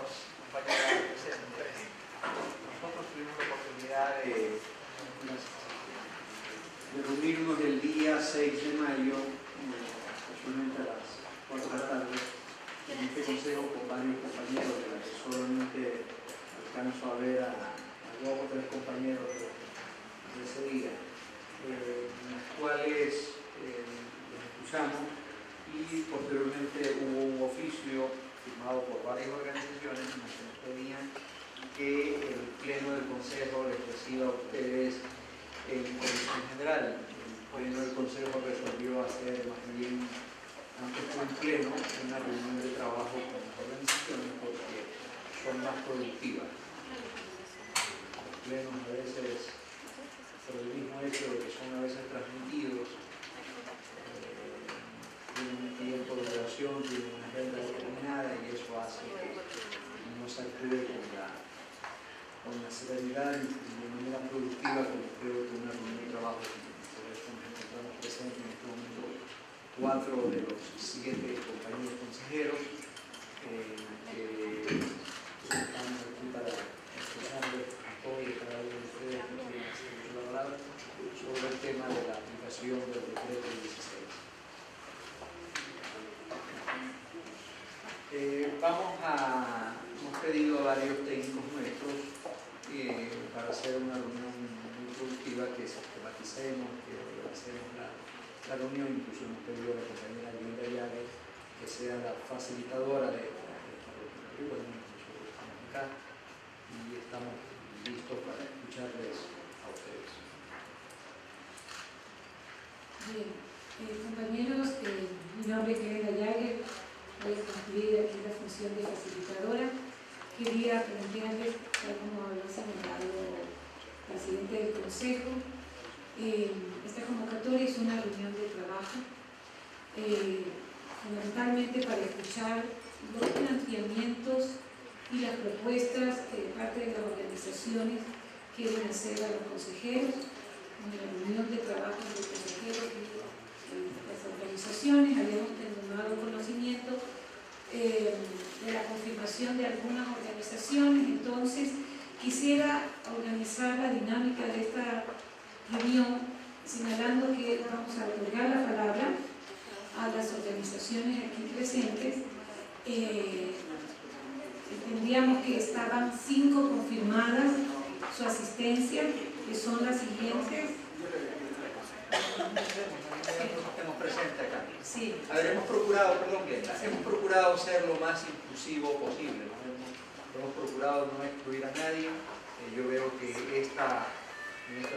compañeros, compañeras presentes. Nosotros tuvimos la oportunidad de reunirnos el día 6 de mayo, casualmente a las 4 de la tarde, en este consejo con varios compañeros, de la que solamente alcanzo a ver a 2 o 3 compañeros de ese día, en los cuales los escuchamos, y posteriormente hubo un oficio firmado por varias organizaciones en las que nos pedían que el Pleno del Consejo les reciba a ustedes en comisión general. El Pleno del Consejo resolvió hacer más bien, antes que un pleno, una reunión de trabajo con las organizaciones porque son más productivas. Los plenos a veces, por el mismo hecho de que son a veces transmitidos, tienen un tiempo de duración, tienen una agenda determinada, y eso hace que no se actúe con la severidad y de manera productiva como creo que una reunión de trabajo. Por eso nos encontramos presentes en este momento 4 de los 7 compañeros consejeros que estamos aquí para expresarles a todos y cada uno de ustedes que quieren hacer la palabra sobre el tema de la aplicación del decreto 16. Hemos pedido a varios técnicos nuestros para hacer una reunión muy productiva, que sistematicemos, que organicemos la reunión. Incluso hemos pedido a la compañera Linda Llaves que sea la facilitadora de esta reunión. Bueno, nosotros estamos acá y estamos listos para escucharles a ustedes. Bien, compañeros, mi nombre es Linda Llaves. Voy a cumplir aquí la función de facilitadora. Quería plantearles, tal como lo ha señalado el presidente del Consejo, esta convocatoria es una reunión de trabajo, fundamentalmente para escuchar los planteamientos y las propuestas de parte de las organizaciones que quieren hacer a los consejeros. Una reunión de trabajo de consejeros y las organizaciones. Habíamos tomado conocimiento de la confirmación de algunas organizaciones. Entonces quisiera organizar la dinámica de esta reunión señalando que vamos a otorgar la palabra a las organizaciones aquí presentes. Entendíamos que estaban 5 confirmadas su asistencia, que son las siguientes. Hemos presente acá. Sí. A ver, hemos procurado ser lo más inclusivo posible, ¿no? Hemos procurado no excluir a nadie. Yo veo que en esta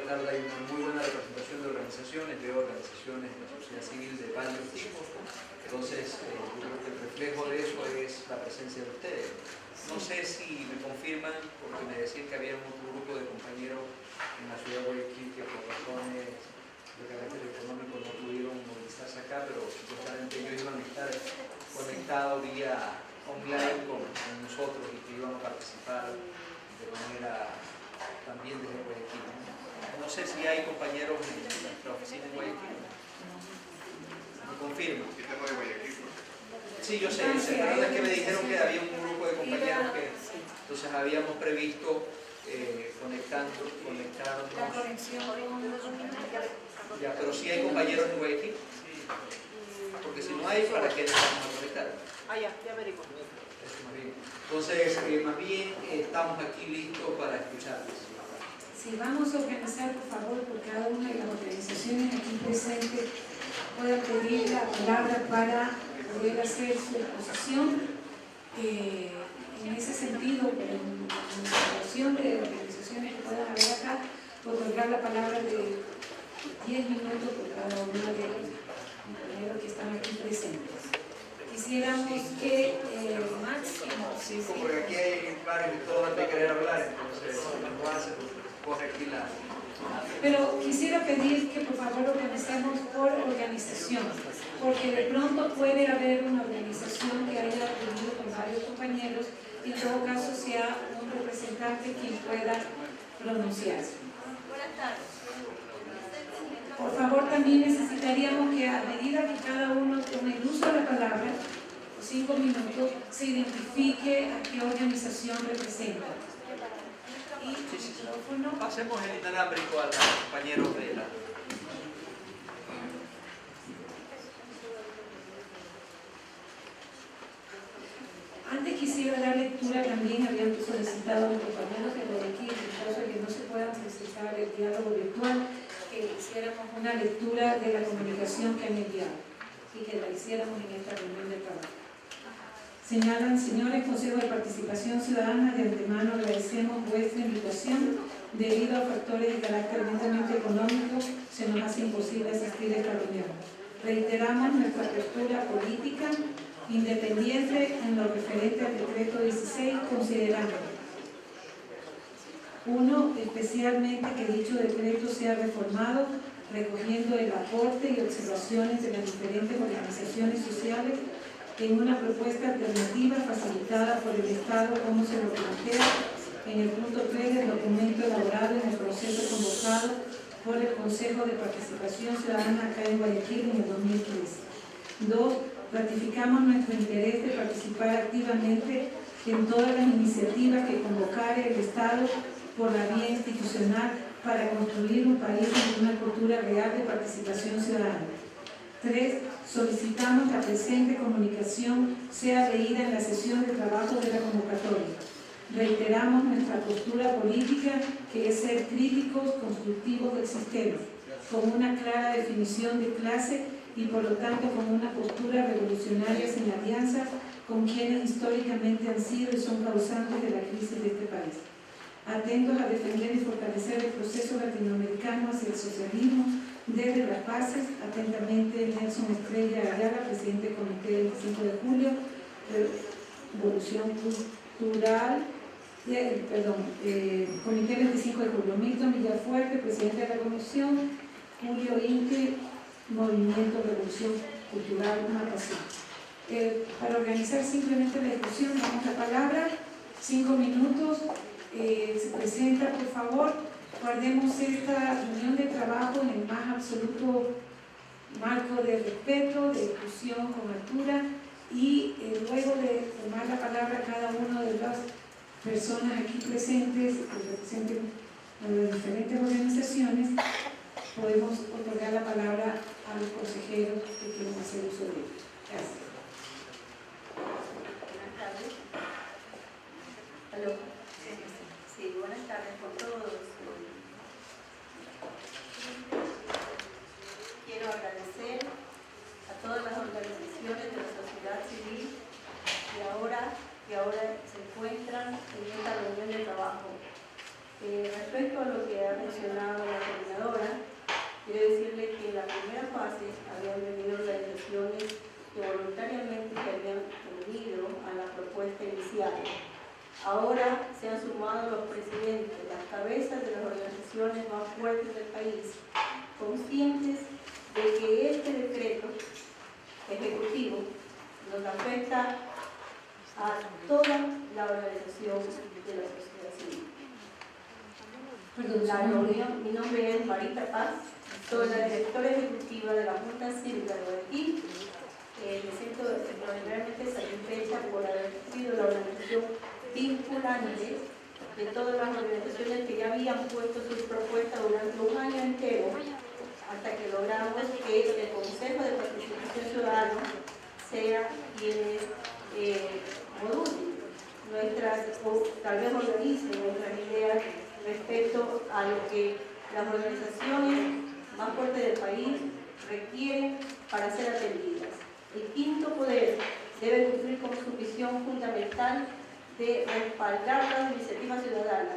tarde hay una muy buena representación de organizaciones, veo organizaciones de la sociedad civil de varios tipos. Entonces, yo creo que el reflejo de eso es la presencia de ustedes. No sé si me confirman, porque me decían que había otro grupo de compañeros en la ciudad de Guayaquil que por razones de carácter económico no pudieron movilizarse acá, pero supuestamente ellos iban a estar conectados vía online con nosotros y que iban a participar de manera también desde Guayaquil. No sé si hay compañeros en nuestra oficina en Guayaquil. ¿Me confirman? Sí, yo sé, la verdad es que me dijeron que había un grupo de compañeros que entonces habíamos previsto conectarnos. Ya, pero si hay compañeros en Guayaquil, porque si no hay, ¿para qué nos vamos a conectar? Ya averiguo. Entonces, más bien estamos aquí listos para escucharles. Si vamos a organizar, por favor, por cada una de las organizaciones aquí presentes pueda pedir la palabra para poder hacer su exposición. En ese sentido, por la situación de organizaciones que puedan haber acá, otorgar la palabra de 10 minutos por cada uno de los compañeros que están aquí presentes. Quisiéramos que máximo... Sí, porque aquí hay varios que todos van a querer hablar, entonces no hace, coge aquí la... Pero quisiera pedir que por favor organicemos por organización, porque de pronto puede haber una organización que haya reunido con varios compañeros y en todo caso sea un representante quien pueda pronunciarse. Buenas tardes. Por favor, también necesitaríamos que a medida que cada uno tome el uso de la palabra, o 5 minutos, se identifique a qué organización representa. Y el micrófono. Pasemos el inalámbrico a los compañeros de la... Antes quisiera dar lectura, también habían solicitado a los compañeros de Guayaquil, en caso de que no se puedan solicitar el diálogo virtual, que hiciéramos una lectura de la comunicación que han enviado y que la hiciéramos en esta reunión de trabajo. Señalan, señores, Consejo de Participación Ciudadana, de antemano agradecemos vuestra invitación. Debido a factores de carácter netamente económico, se nos hace imposible asistir a esta reunión. Reiteramos nuestra apertura política independiente en lo referente al decreto 16, considerando: 1. Especialmente que dicho decreto sea reformado, recogiendo el aporte y observaciones de las diferentes organizaciones sociales en una propuesta alternativa facilitada por el Estado, como se lo plantea en el punto 3 del documento elaborado en el proceso convocado por el Consejo de Participación Ciudadana acá en Guayaquil en el 2013. 2. Ratificamos nuestro interés de participar activamente en todas las iniciativas que convocare el Estado por la vía institucional para construir un país con una cultura real de participación ciudadana. 3. Solicitamos la presente comunicación sea leída en la sesión de trabajo de la convocatoria. Reiteramos nuestra postura política, que es ser críticos, constructivos del sistema, con una clara definición de clase y por lo tanto con una postura revolucionaria en alianza con quienes históricamente han sido y son causantes de la crisis de este país. Atentos a defender y fortalecer el proceso latinoamericano hacia el socialismo desde las bases. Atentamente, Nelson Estrella Ayala, presidente del Comité del 25 de Julio, Evolución Cultural, Comité 25 de Julio, Milton Villafuerte, presidente de la Comisión, Julio Inque, Movimiento Revolución Cultural Matacín. Para organizar simplemente la discusión, damos la palabra, 5 minutos, se presenta, por favor. Guardemos esta reunión de trabajo en el más absoluto marco de respeto, de discusión con altura, y luego de tomar la palabra cada una de las personas aquí presentes que representen a las diferentes organizaciones, podemos otorgar la palabra a los consejeros que quieren hacer uso de ello. Gracias. Buenas tardes. ¿Aló? Sí, buenas tardes por todos. Quiero agradecer a todas las organizaciones de la sociedad civil que ahora se encuentran en esta reunión de trabajo. Respecto a lo que ha mencionado la coordinadora, quiero decirle que en la primera fase habían venido organizaciones que voluntariamente se habían unido a la propuesta inicial. Ahora se han sumado los presidentes, las cabezas de las organizaciones más fuertes del país, conscientes de que este decreto ejecutivo nos afecta a toda la organización de la sociedad civil. Mi nombre es Marita Paz, soy la directora ejecutiva de la Junta Cívica de Guayaquil. Me siento extraordinariamente satisfecha por haber sido la organización vinculante de todas las organizaciones que ya habían puesto sus propuestas durante un año entero, hasta que logramos que el Consejo de Participación Ciudadana sea quienes modulen nuestras, o tal vez organicen nuestras ideas respecto a lo que las organizaciones más fuertes del país requieren para ser atendidas. El quinto poder debe cumplir con su visión fundamental de respaldar las iniciativas ciudadanas,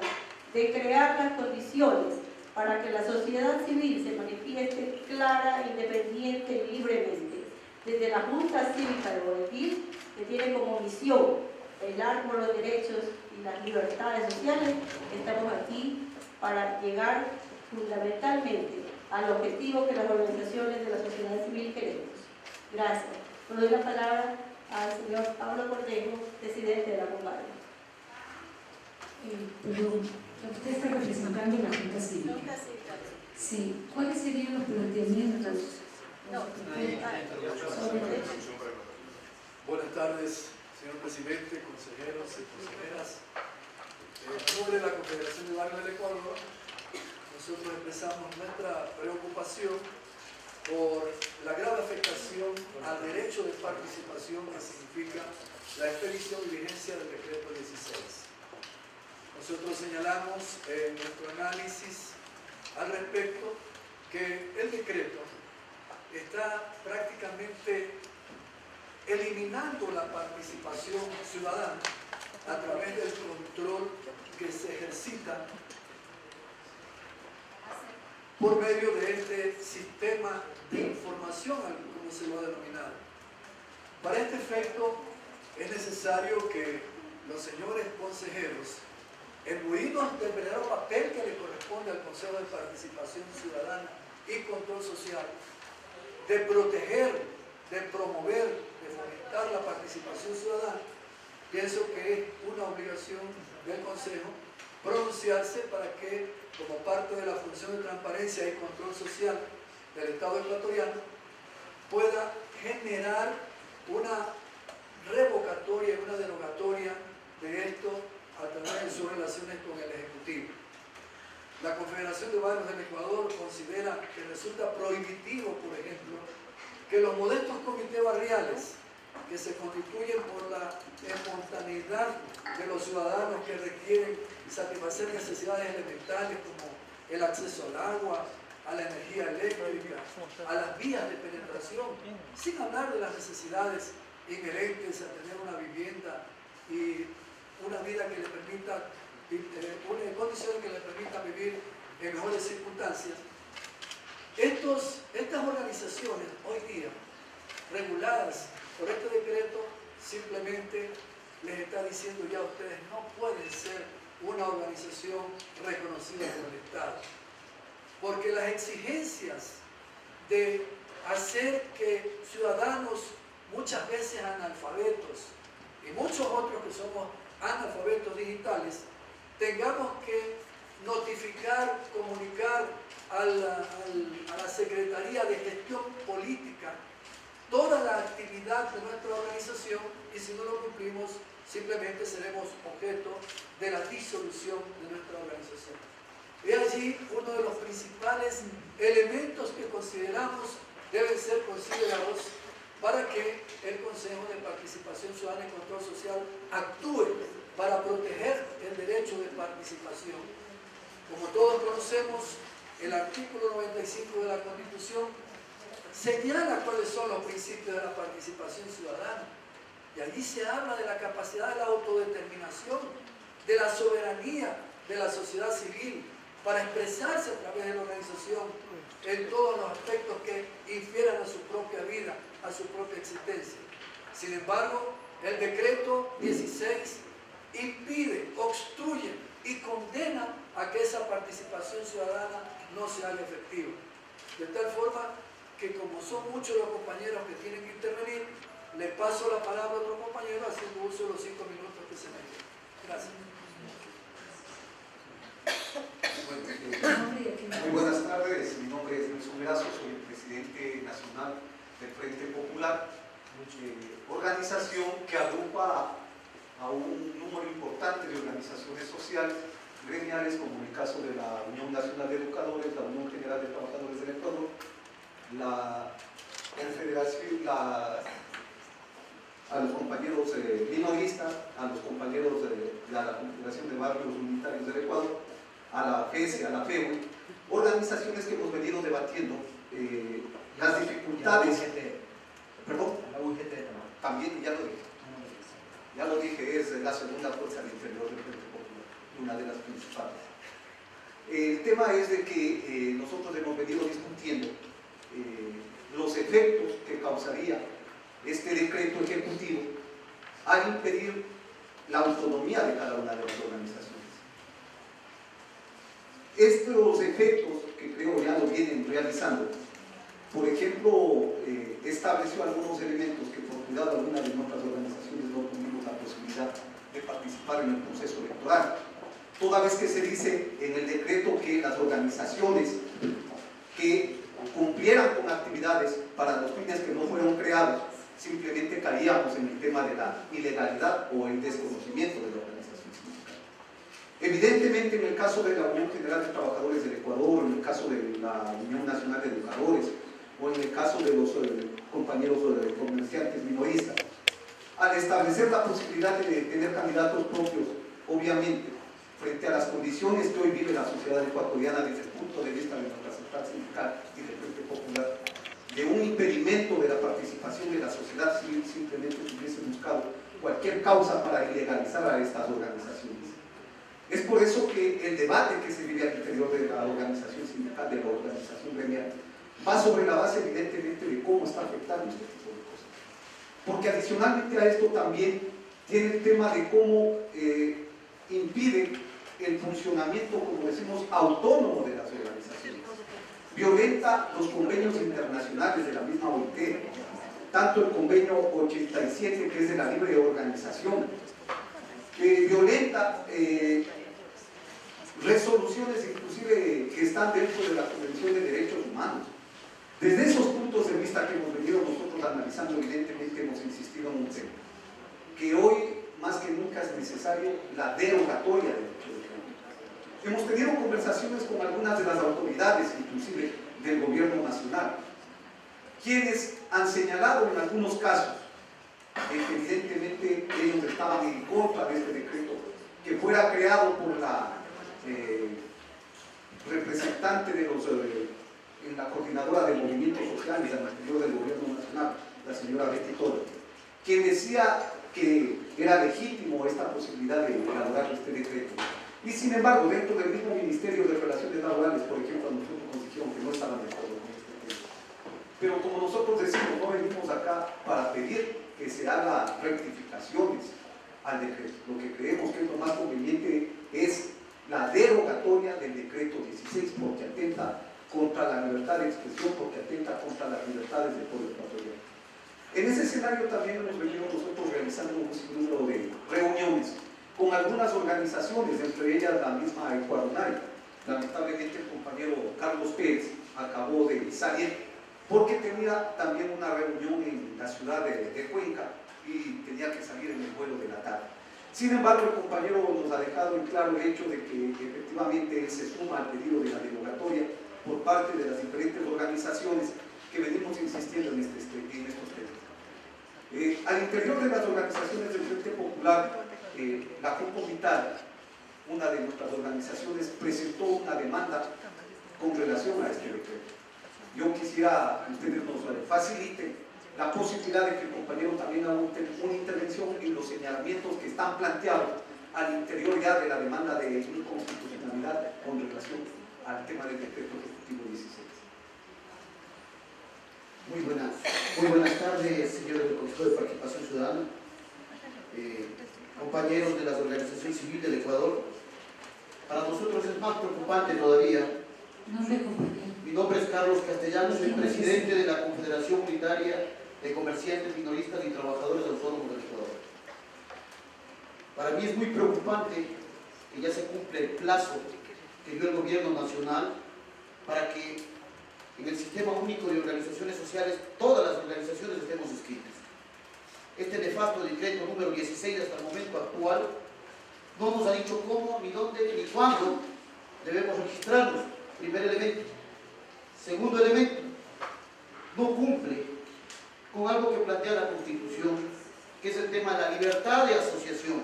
de crear las condiciones para que la sociedad civil se manifieste clara, independiente y libremente. Desde la Junta Cívica de Guayaquil, que tiene como misión velar por los derechos y las libertades sociales, estamos aquí para llegar fundamentalmente al objetivo que las organizaciones de la sociedad civil queremos. Gracias. Le doy la palabra al señor Pablo Cornejo, presidente de la Convalida. Usted está representando la Junta Cívica. Sí. ¿Cuáles serían los planteamientos? Buenas tardes, señor presidente, consejeros y consejeras. En nombre de la Confederación de Barrios del Ecuador, nosotros expresamos nuestra preocupación por la grave afectación al derecho de participación que significa la expedición y vigencia del decreto 16. Nosotros señalamos en nuestro análisis al respecto que el decreto está prácticamente eliminando la participación ciudadana a través del control que se ejercita por medio de este sistema de información, como se lo ha denominado. Para este efecto es necesario que los señores consejeros, imbuidos del verdadero papel que le corresponde al Consejo de Participación Ciudadana y Control Social, de proteger, de promover, de fomentar la participación ciudadana, pienso que es una obligación del Consejo pronunciarse para que, como parte de la función de transparencia y control social del Estado ecuatoriano, pueda generar una revocatoria y una derogatoria de esto a través de sus relaciones con el Ejecutivo. La Confederación de Barrios del Ecuador considera que resulta prohibitivo, por ejemplo, que los modestos comités barriales que se constituyen por la espontaneidad de los ciudadanos que requieren satisfacer necesidades elementales como el acceso al agua, a la energía eléctrica, a las vías de penetración, sin hablar de las necesidades inherentes a tener una vivienda y una vida que le permita, una condición que le permita vivir en mejores circunstancias. Estas organizaciones hoy día, reguladas por este decreto, simplemente les está diciendo ya a ustedes no pueden ser una organización reconocida por el Estado. Porque las exigencias de hacer que ciudadanos muchas veces analfabetos y muchos otros que somos analfabetos digitales, tengamos que notificar, comunicar a la Secretaría de Gestión Política toda la actividad de nuestra organización, y si no lo cumplimos, simplemente seremos objeto de la disolución de nuestra organización. Y allí uno de los principales elementos que consideramos deben ser considerados para que el Consejo de Participación Ciudadana y Control Social actúe para proteger el derecho de participación. Como todos conocemos, el artículo 95 de la Constitución señala cuáles son los principios de la participación ciudadana. Y allí se habla de la capacidad de la autodeterminación, de la soberanía de la sociedad civil para expresarse a través de la organización en todos los aspectos que infieran a su propia vida, a su propia existencia. Sin embargo, el decreto 16 impide, obstruye y condena a que esa participación ciudadana no se haga efectiva. De tal forma que, como son muchos los compañeros que tienen que intervenir, le paso la palabra a otro compañero haciendo uso de los 5 minutos que se me dieron. Gracias. Muy buenas tardes, mi nombre es Nelson Merazo, soy el presidente nacional del Frente Popular, organización que agrupa a un número importante de organizaciones sociales, gremiales, como en el caso de la Unión Nacional de Educadores, la Unión General de Trabajadores del Ecuador, la Confederación, a los compañeros minoristas, a los compañeros de la Confederación de Barrios Unitarios del Ecuador, a la FESE, a la FEUI, organizaciones que hemos venido debatiendo las dificultades. ¿Perdón? La UGT también, ya lo dije, es la segunda fuerza al interior del Frente Popular, una de las principales. El tema es de que nosotros hemos venido discutiendo los efectos que causaría este decreto ejecutivo al impedir la autonomía de cada una de las organizaciones. Estos efectos, que creo ya lo vienen realizando, por ejemplo, estableció algunos elementos que por cuidado de algunas de nuestras organizaciones no tuvimos la posibilidad de participar en el proceso electoral, toda vez que se dice en el decreto que las organizaciones que cumplieran con actividades para los fines que no fueron creados simplemente caíamos en el tema de la ilegalidad o el desconocimiento de la organización sindical. Evidentemente, en el caso de la Unión General de Trabajadores del Ecuador, en el caso de la Unión Nacional de Educadores, o en el caso de los compañeros comerciantes minoristas, al establecer la posibilidad de tener candidatos propios, obviamente, frente a las condiciones que hoy vive la sociedad ecuatoriana desde el punto de vista de nuestra central sindical y del Frente Popular, de un impedimento de la participación de la sociedad civil, simplemente se hubiese buscado cualquier causa para ilegalizar a estas organizaciones. Es por eso que el debate que se vive al interior de la organización sindical, de la organización gremial, va sobre la base evidentemente de cómo está afectando este tipo de cosas. Porque adicionalmente a esto también tiene el tema de cómo impide el funcionamiento, como decimos, autónomo de las organizaciones. Violenta los convenios internacionales de la misma OIT, tanto el convenio 87, que es de la libre organización, violenta resoluciones inclusive que están dentro de la Convención de Derechos Humanos. Desde esos puntos de vista que hemos venido nosotros analizando, evidentemente hemos insistido en un tema, que hoy más que nunca es necesario la derogatoria del derecho de crédito. Hemos tenido conversaciones con algunas de las autoridades, inclusive del gobierno nacional, quienes han señalado en algunos casos que evidentemente ellos estaban en contra de este decreto que fuera creado por la representante de los en la coordinadora del movimiento social y al interior del gobierno nacional, la señora Betty Torres, quien decía que era legítimo esta posibilidad de elaborar este decreto. Y sin embargo, dentro del mismo Ministerio de Relaciones Laborales, por ejemplo, a nosotros nos dijeron que no estaban de acuerdo con este tema. Pero como nosotros decimos, no venimos acá para pedir que se haga rectificaciones al decreto. Lo que creemos que es lo más conveniente es la derogatoria del decreto 16, porque atenta contra la libertad de expresión, porque atenta contra las libertades del pueblo ecuatoriano. En ese escenario también hemos venido nosotros realizando un sinnúmero de reuniones con algunas organizaciones, entre ellas la misma Ecuadunay. Lamentablemente el compañero Carlos Pérez acabó de salir porque tenía también una reunión en la ciudad de Cuenca y tenía que salir en el vuelo de la tarde. Sin embargo, el compañero nos ha dejado en claro el hecho de que efectivamente él se suma al pedido de la derogatoria por parte de las diferentes organizaciones que venimos insistiendo en estos temas. Al interior de las organizaciones del Frente Popular, la Junta Vital, una de nuestras organizaciones, presentó una demanda con relación a este decreto. Yo quisiera que ustedes nos faciliten la posibilidad de que el compañero también haga una intervención en los señalamientos que están planteados al interior ya de la demanda de inconstitucionalidad con relación al tema del decreto ejecutivo 16. Muy buenas tardes, señores del Consejo de Participación Ciudadana, compañeros de la Organización Civil del Ecuador. Para nosotros es más preocupante todavía. Mi nombre es Carlos Castellanos, soy presidente de la Confederación Unitaria de Comerciantes, Minoristas y Trabajadores Autónomos del Ecuador. Para mí es muy preocupante que ya se cumple el plazo que dio el gobierno nacional para que en el Sistema Único de Organizaciones Sociales todas las organizaciones estemos inscritas. Este nefasto decreto número 16 hasta el momento actual no nos ha dicho cómo, ni dónde, ni cuándo debemos registrarnos. Primer elemento. Segundo elemento, no cumple con algo que plantea la Constitución, que es el tema de la libertad de asociación,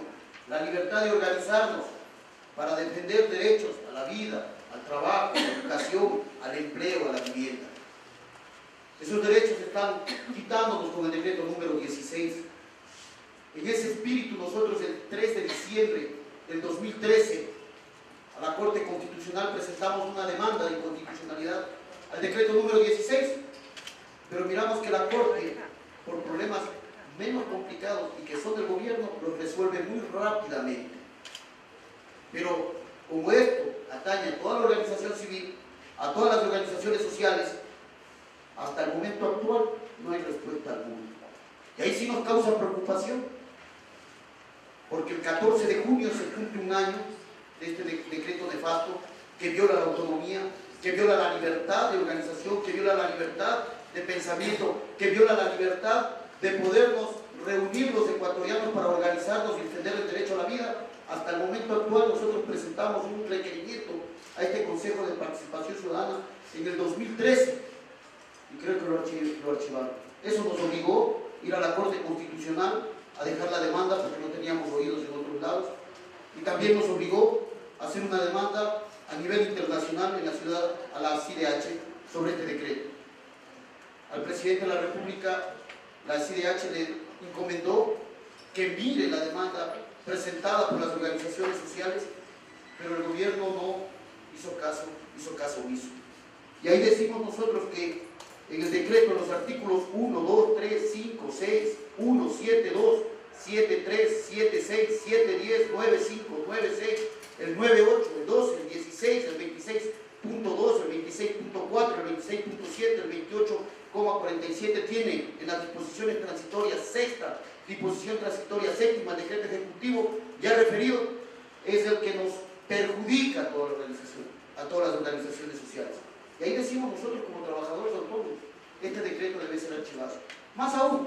la libertad de organizarnos para defender derechos a la vida, al trabajo, a la educación, al empleo, a la vivienda. Esos derechos están quitándonos con el decreto número 16. En ese espíritu nosotros el 3 de diciembre del 2013 a la Corte Constitucional presentamos una demanda de inconstitucionalidad al decreto número 16, pero miramos que la Corte, por problemas menos complicados y que son del gobierno, los resuelve muy rápidamente. Pero como esto atañe a toda la organización civil, a todas las organizaciones sociales, hasta el momento actual no hay respuesta alguna. Y ahí sí nos causa preocupación, porque el 14 de junio se cumple un año de este decreto nefasto que viola la autonomía, que viola la libertad de organización, que viola la libertad de pensamiento, que viola la libertad de podernos reunir los ecuatorianos para organizarnos y defender el derecho a la vida. Hasta el momento actual nosotros presentamos un requerimiento a este Consejo de Participación Ciudadana en el 2013 y creo que lo archivaron. Eso nos obligó a ir a la Corte Constitucional a dejar la demanda porque no teníamos oídos en otros lados, y también nos obligó a hacer una demanda a nivel internacional en la ciudad, a la CIDH, sobre este decreto. Al presidente de la República, la CIDH le encomendó que mire la demanda presentada por las organizaciones sociales, pero el gobierno no hizo caso omiso. Y ahí decimos nosotros que en el decreto, en los artículos 1, 2, 3, 5, 6, 1, 7, 2, 7, 3, 7, 6, 7, 10, 9, 5, 9, 6, el 9, 8, el 12, el 16, el 26.2, el 26.4, el 26.7, el 28,47 tiene en las disposiciones transitorias sexta, disposición transitoria séptima, decreto ejecutivo ya referido, es el que nos perjudica a todas las organizaciones sociales. Y ahí decimos nosotros como trabajadores autónomos, este decreto debe ser archivado. Más aún,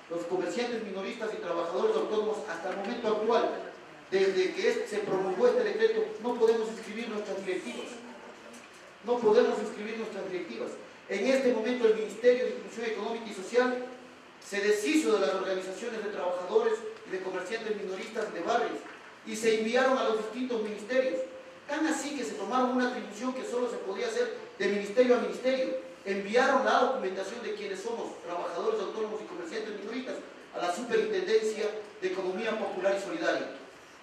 los comerciantes minoristas y trabajadores autónomos hasta el momento actual, desde que se promulgó este decreto, no podemos inscribir nuestras directivas. No podemos inscribir nuestras directivas. En este momento el Ministerio de Inclusión Económica y Social se deshizo de las organizaciones de trabajadores y de comerciantes minoristas de barrios y se enviaron a los distintos ministerios. Tan así que se tomaron una atribución que solo se podía hacer de ministerio a ministerio. Enviaron la documentación de quienes somos trabajadores autónomos y comerciantes minoristas a la Superintendencia de Economía Popular y Solidaria.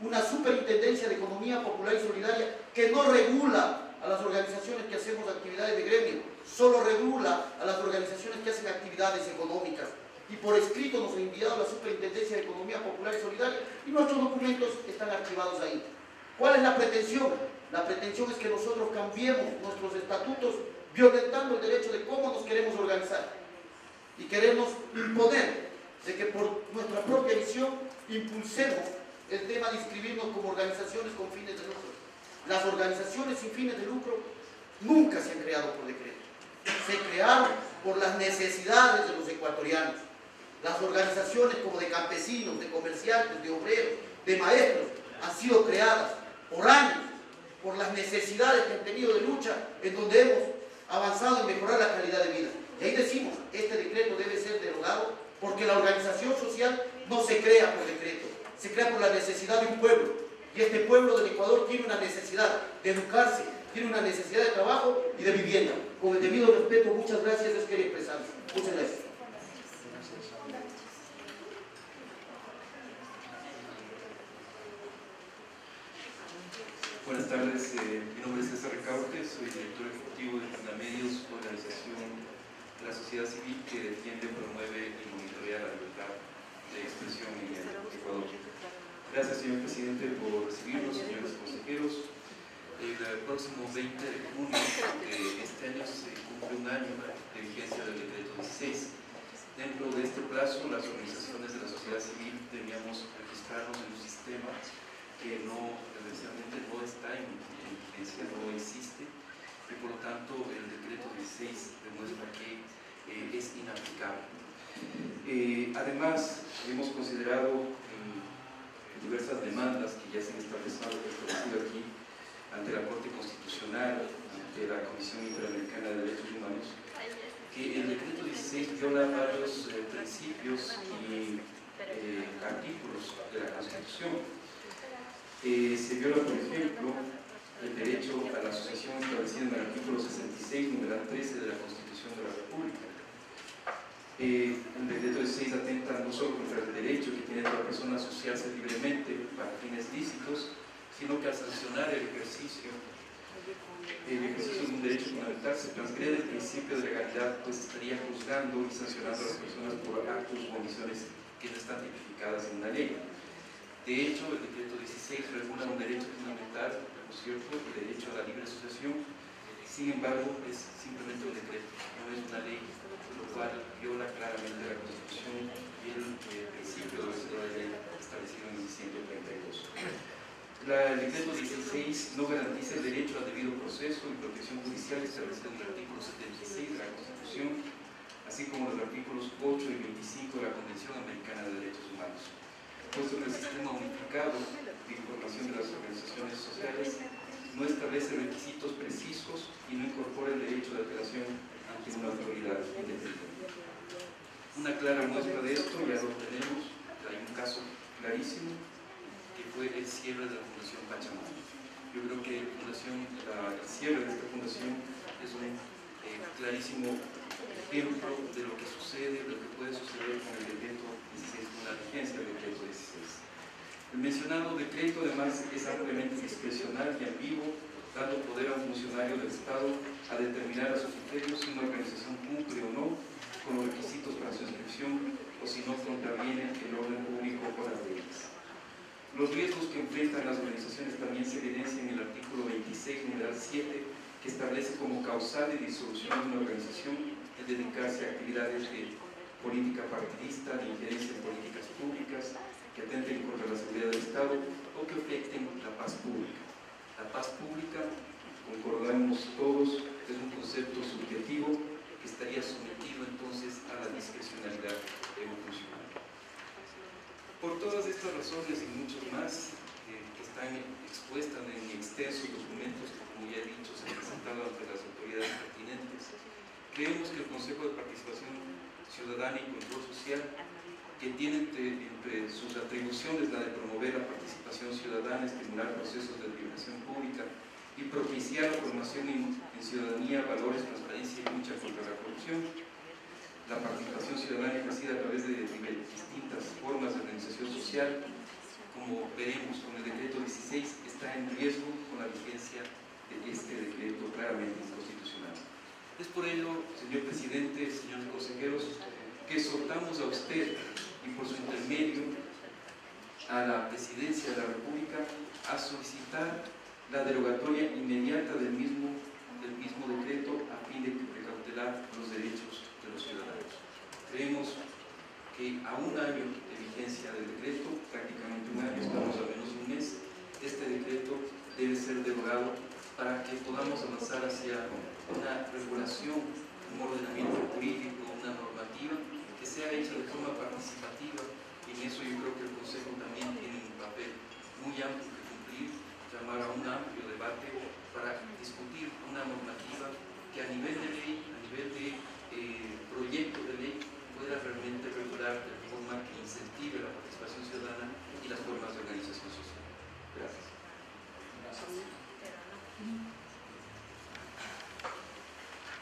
Una Superintendencia de Economía Popular y Solidaria que no regula a las organizaciones que hacemos actividades de gremio, solo regula a las organizaciones que hacen actividades económicas. Y por escrito nos ha enviado la Superintendencia de Economía Popular y Solidaria y nuestros documentos están archivados ahí. ¿Cuál es la pretensión? La pretensión es que nosotros cambiemos nuestros estatutos violentando el derecho de cómo nos queremos organizar y queremos imponer de que por nuestra propia visión impulsemos el tema de inscribirnos como organizaciones con fines de lucro. Las organizaciones sin fines de lucro nunca se han creado por decreto, se crearon por las necesidades de los ecuatorianos. Las organizaciones como de campesinos, de comerciantes, de obreros, de maestros han sido creadas por años, por las necesidades que han tenido de lucha, en donde hemos avanzado en mejorar la calidad de vida. Y ahí decimos, este decreto debe ser derogado porque la organización social no se crea por decreto, se crea por la necesidad de un pueblo. Y este pueblo del Ecuador tiene una necesidad de educarse, tiene una necesidad de trabajo y de vivienda. Con el debido respeto, muchas gracias, les quería expresar. Muchas gracias. Buenas tardes, mi nombre es César Recaute, soy director ejecutivo de Fundamedios, organización de la sociedad civil que defiende, promueve y monitorea la libertad de expresión en el Ecuador. Gracias, señor presidente, por recibirnos, señores consejeros. El próximo 20 de junio de este año se cumple un año de vigencia del decreto 16. Dentro de este plazo, las organizaciones de la sociedad civil debíamos registrarnos en un sistema que desgraciadamente no está en vigencia, no existe, y por lo tanto el decreto 16 demuestra que es inaplicable. Además, hemos considerado diversas demandas que ya se han establecido aquí ante la Corte Constitucional, ante la Comisión Interamericana de Derechos Humanos, que el decreto 16 viola varios principios y artículos de la Constitución. Se viola, por ejemplo, el derecho a la asociación establecido en el artículo 66, numeral 13 de la Constitución de la República. El decreto 16 atenta no solo contra el derecho que tiene toda persona a asociarse libremente para fines lícitos, sino que al sancionar el ejercicio de un derecho fundamental se transgrede el principio de legalidad, pues estaría juzgando y sancionando a las personas por actos o omisiones que no están tipificadas en una ley. De hecho, el decreto 16 regula un derecho fundamental, por cierto, el derecho a la libre asociación. Sin embargo, es simplemente un decreto, no es una ley, lo cual viola claramente la Constitución y el principio de la ley establecido en el 132. El decreto 16 no garantiza el derecho al debido proceso y protección judicial establecido en el artículo 76 de la Constitución, así como los artículos 8 y 25 de la Convención Americana de Derechos Humanos, puesto que el sistema unificado de información de las organizaciones sociales no establece requisitos precisos y no incorpora el derecho de apelación ante una autoridad independiente. Una clara muestra de esto ya lo tenemos, hay un caso clarísimo que fue el cierre de la Fundación Pachamama. Yo creo que el cierre de esta fundación es un clarísimo ejemplo de lo que sucede, de lo que puede suceder con el decreto 16, con la vigencia del decreto 16. El mencionado decreto además es ampliamente discrecional y ambiguo, dando poder a un funcionario del Estado a determinar a sus criterios si una organización cumple o no con los requisitos para su inscripción o si no contraviene el orden público o las leyes. Los riesgos que enfrentan las organizaciones también se evidencian en el artículo 26, numeral 7, que establece como causal de disolución de una organización el dedicarse a actividades de política partidista, de injerencia en políticas públicas, que atenten contra la seguridad del Estado o que afecten la paz pública. La paz pública, concordamos todos, es un concepto subjetivo que estaría sometido entonces a la discrecionalidad de un funcionario. Por todas estas razones y muchas más que están expuestas en extensos documentos que, como ya he dicho, se han presentado ante las autoridades pertinentes, creemos que el Consejo de Participación Ciudadana y Control Social, que tiene entre sus atribuciones la de promover la participación ciudadana, estimular procesos de deliberación pública y propiciar la formación en ciudadanía, valores, transparencia y lucha contra la corrupción. La participación ciudadana ejercida a través de distintas formas de organización social, como veremos con el decreto 16, está en riesgo con la vigencia de este decreto claramente inconstitucional. Es por ello, señor presidente, señores consejeros, que exhortamos a usted y por su intermedio a la Presidencia de la República a solicitar la derogatoria inmediata del mismo decreto a fin de precautelar los derechos de los ciudadanos. Creemos que a un año de vigencia del decreto, prácticamente un año, estamos a menos de un mes, este decreto debe ser derogado para que podamos avanzar hacia una regulación, un ordenamiento jurídico, una normativa que sea hecha de forma participativa, y en eso yo creo que el Consejo también tiene un papel muy amplio que cumplir, llamar a un amplio debate para discutir una normativa que a nivel de ley, a nivel de proyecto de ley, pueda realmente regular de forma que incentive la participación ciudadana y las formas de organización social. Gracias.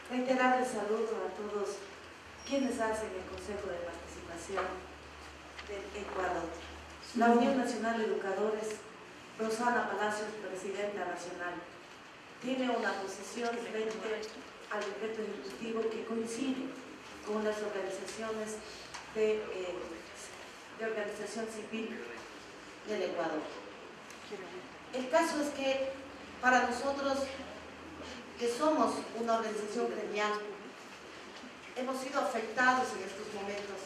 Reiterar el saludo a todos quienes hacen el Consejo de Participación del Ecuador. La Unión Nacional de Educadores, Rosana Palacios, Presidenta Nacional, tiene una posición frente al decreto ejecutivo que coincide con las organizaciones de organización civil del Ecuador. El caso es que para nosotros, que somos una organización gremial, hemos sido afectados en estos momentos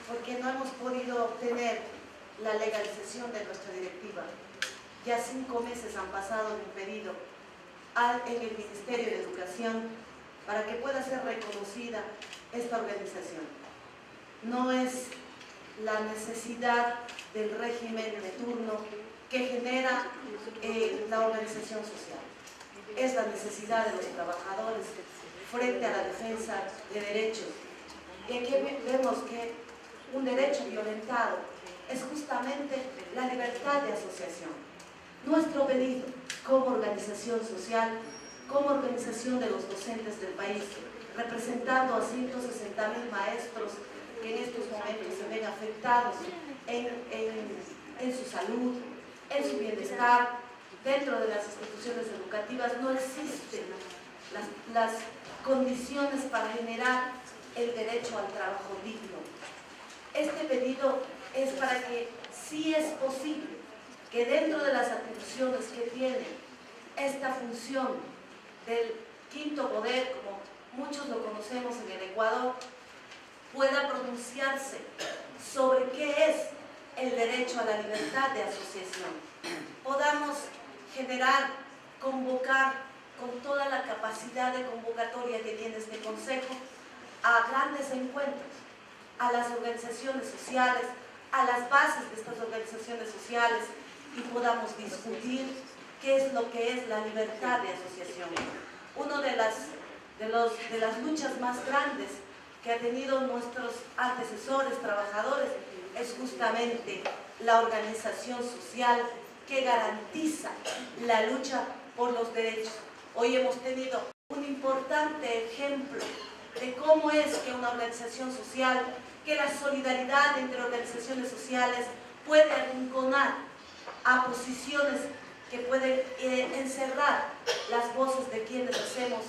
porque no hemos podido obtener la legalización de nuestra directiva. Ya 5 meses han pasado de un pedido en el Ministerio de Educación para que pueda ser reconocida esta organización. No es la necesidad del régimen de turno que genera la organización social, es la necesidad de los trabajadores frente a la defensa de derechos. Y aquí vemos que un derecho violentado es justamente la libertad de asociación. Nuestro pedido como organización social, como organización de los docentes del país, representando a 160.000 maestros que en estos momentos se ven afectados en su salud, en su bienestar, dentro de las instituciones educativas no existen las condiciones para generar el derecho al trabajo digno. Este pedido es para que sí es posible que dentro de las atribuciones que tiene esta función del quinto poder, como muchos lo conocemos en el Ecuador, pueda pronunciarse sobre qué es el derecho a la libertad de asociación. Podamos generar, convocar con toda la capacidad de convocatoria que tiene este Consejo a grandes encuentros, a las organizaciones sociales, a las bases de estas organizaciones sociales y podamos discutir qué es lo que es la libertad de asociación. Una de las luchas más grandes que han tenido nuestros antecesores, trabajadores, es justamente la organización social que garantiza la lucha por los derechos. Hoy hemos tenido un importante ejemplo de cómo es que una organización social, que la solidaridad entre organizaciones sociales puede arrinconar a posiciones que pueden encerrar las voces de quienes hacemos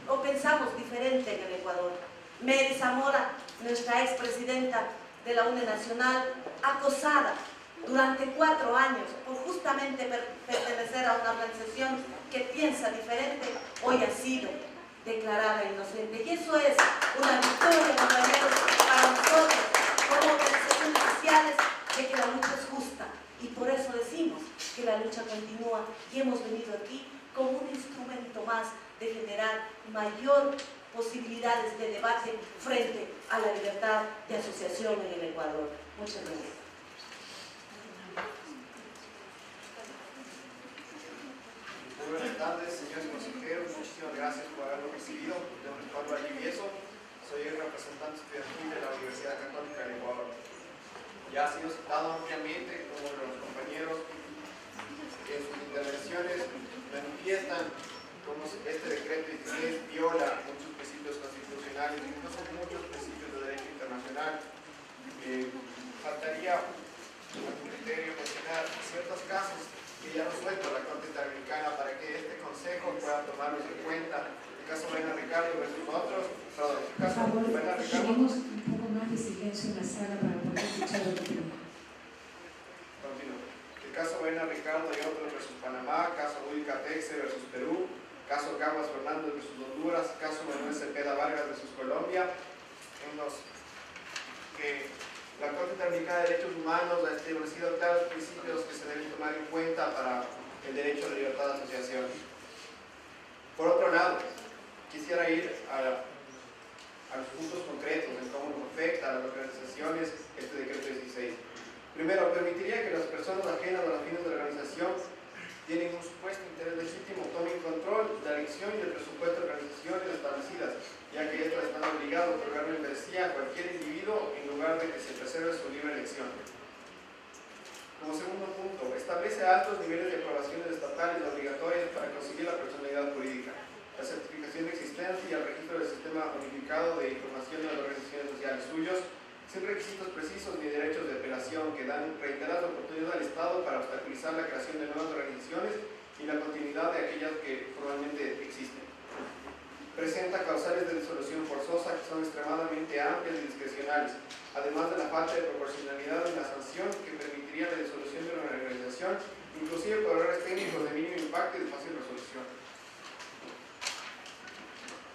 o pensamos diferente en el Ecuador. Mary Zamora, nuestra expresidenta de la UNE Nacional, acosada durante 4 años por justamente pertenecer a una organización que piensa diferente, hoy ha sido declarada inocente. Y eso es una victoria, compañeros, para nosotros como organizaciones sociales, de que la lucha es justa. Y por eso decimos que la lucha continúa y hemos venido aquí como un instrumento más de generar mayor posibilidades de debate frente a la libertad de asociación en el Ecuador. Muchas gracias. Muy buenas tardes, señores consejeros. Muchísimas gracias por haberlo recibido. Yo me llamo Pablo Valdivieso, soy el representante estudiantil de la Universidad Católica del Ecuador. Ya ha sido citado ampliamente como los compañeros en sus intervenciones manifiestan cómo este decreto 16 viola muchos principios constitucionales, incluso muchos principios de derecho internacional. Faltaría un criterio mencionar ciertos casos que ya resuelto la Corte Interamericana para que este Consejo pueda tomarlos en cuenta. El caso Vena Ricardo versus otros, perdón, el caso Vena Ricardo. Tenemos un poco más de silencio en la sala para poder escuchar lo que tenemos. Continúo. El caso Vena Ricardo y otros versus Panamá, caso Wilca Texe versus Perú, caso Caguas Fernández versus Honduras, caso Manuel Cepeda Vargas versus Colombia, en los que la Corte Interamericana de Derechos Humanos ha establecido claros principios que se deben tomar en cuenta para el derecho a la libertad de asociación. Por otro lado, quisiera ir a los puntos concretos en cómo nos afecta a las organizaciones este decreto 16. Primero, permitiría que las personas ajenas a los fines de la organización tienen un supuesto interés legítimo tomen control de la elección y del presupuesto de organizaciones establecidas, ya que estas están obligadas a otorgar membresía a cualquier individuo en lugar de que se preserve su libre elección. Como segundo punto, establece altos niveles de aprobaciones estatales obligatorias para conseguir la personalidad jurídica, la certificación de existencia y el registro del sistema unificado de información de las organizaciones sociales suyos, sin requisitos precisos ni derechos de apelación que dan reiteradas oportunidades al Estado para obstaculizar la creación de nuevas organizaciones y la continuidad de aquellas que formalmente existen. Presenta causales de disolución forzosa que son extremadamente amplias y discrecionales, además de la falta de proporcionalidad en la sanción que permitiría la disolución de una organización, inclusive por errores técnicos de mínimo impacto y de fácil resolución.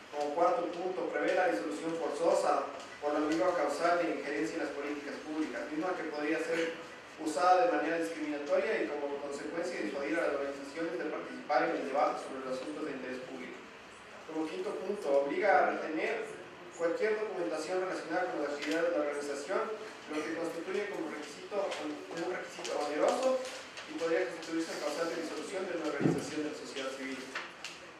Como cuarto punto, prevé la disolución forzosa por la misma causal de injerencia en las políticas públicas, misma que podría ser usada de manera discriminatoria y como consecuencia disuadir a las organizaciones de participar en el debate sobre los asuntos de interés público. Como quinto punto, obliga a retener cualquier documentación relacionada con las actividades de la organización, lo que constituye como un requisito oneroso y podría constituirse en causal de disolución de una organización de la sociedad civil.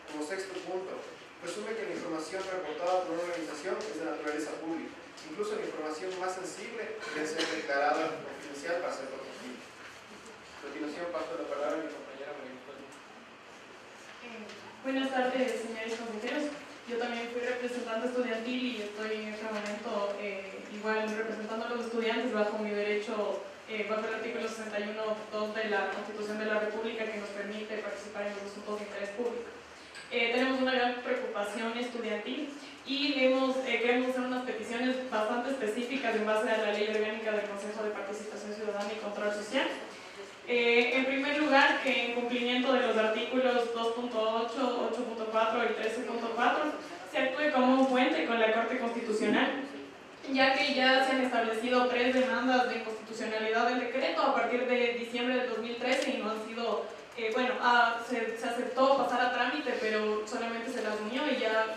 Como sexto punto, presume que la información reportada por una organización es de naturaleza pública, incluso la información más sensible debe ser declarada confidencial para ser protegida. A continuación paso la palabra a mi compañera María Antonia. Buenas tardes, señores consejeros. Yo también fui representante estudiantil y estoy en este momento igual representando a los estudiantes bajo mi derecho, bajo el artículo 61.2 de la Constitución de la República que nos permite participar en los asuntos de interés público. Tenemos una gran preocupación estudiantil y queremos hacer unas peticiones bastante específicas en base a la Ley Orgánica del Consejo de Participación Ciudadana y Control Social. En primer lugar, que en cumplimiento de los artículos 2.8, 8.4 y 13.4 se actúe como un puente con la Corte Constitucional, ya que ya se han establecido 3 demandas de inconstitucionalidad del decreto a partir de diciembre del 2013 y no han sido, se aceptó pasar a trámite, pero solamente se las unió y ya,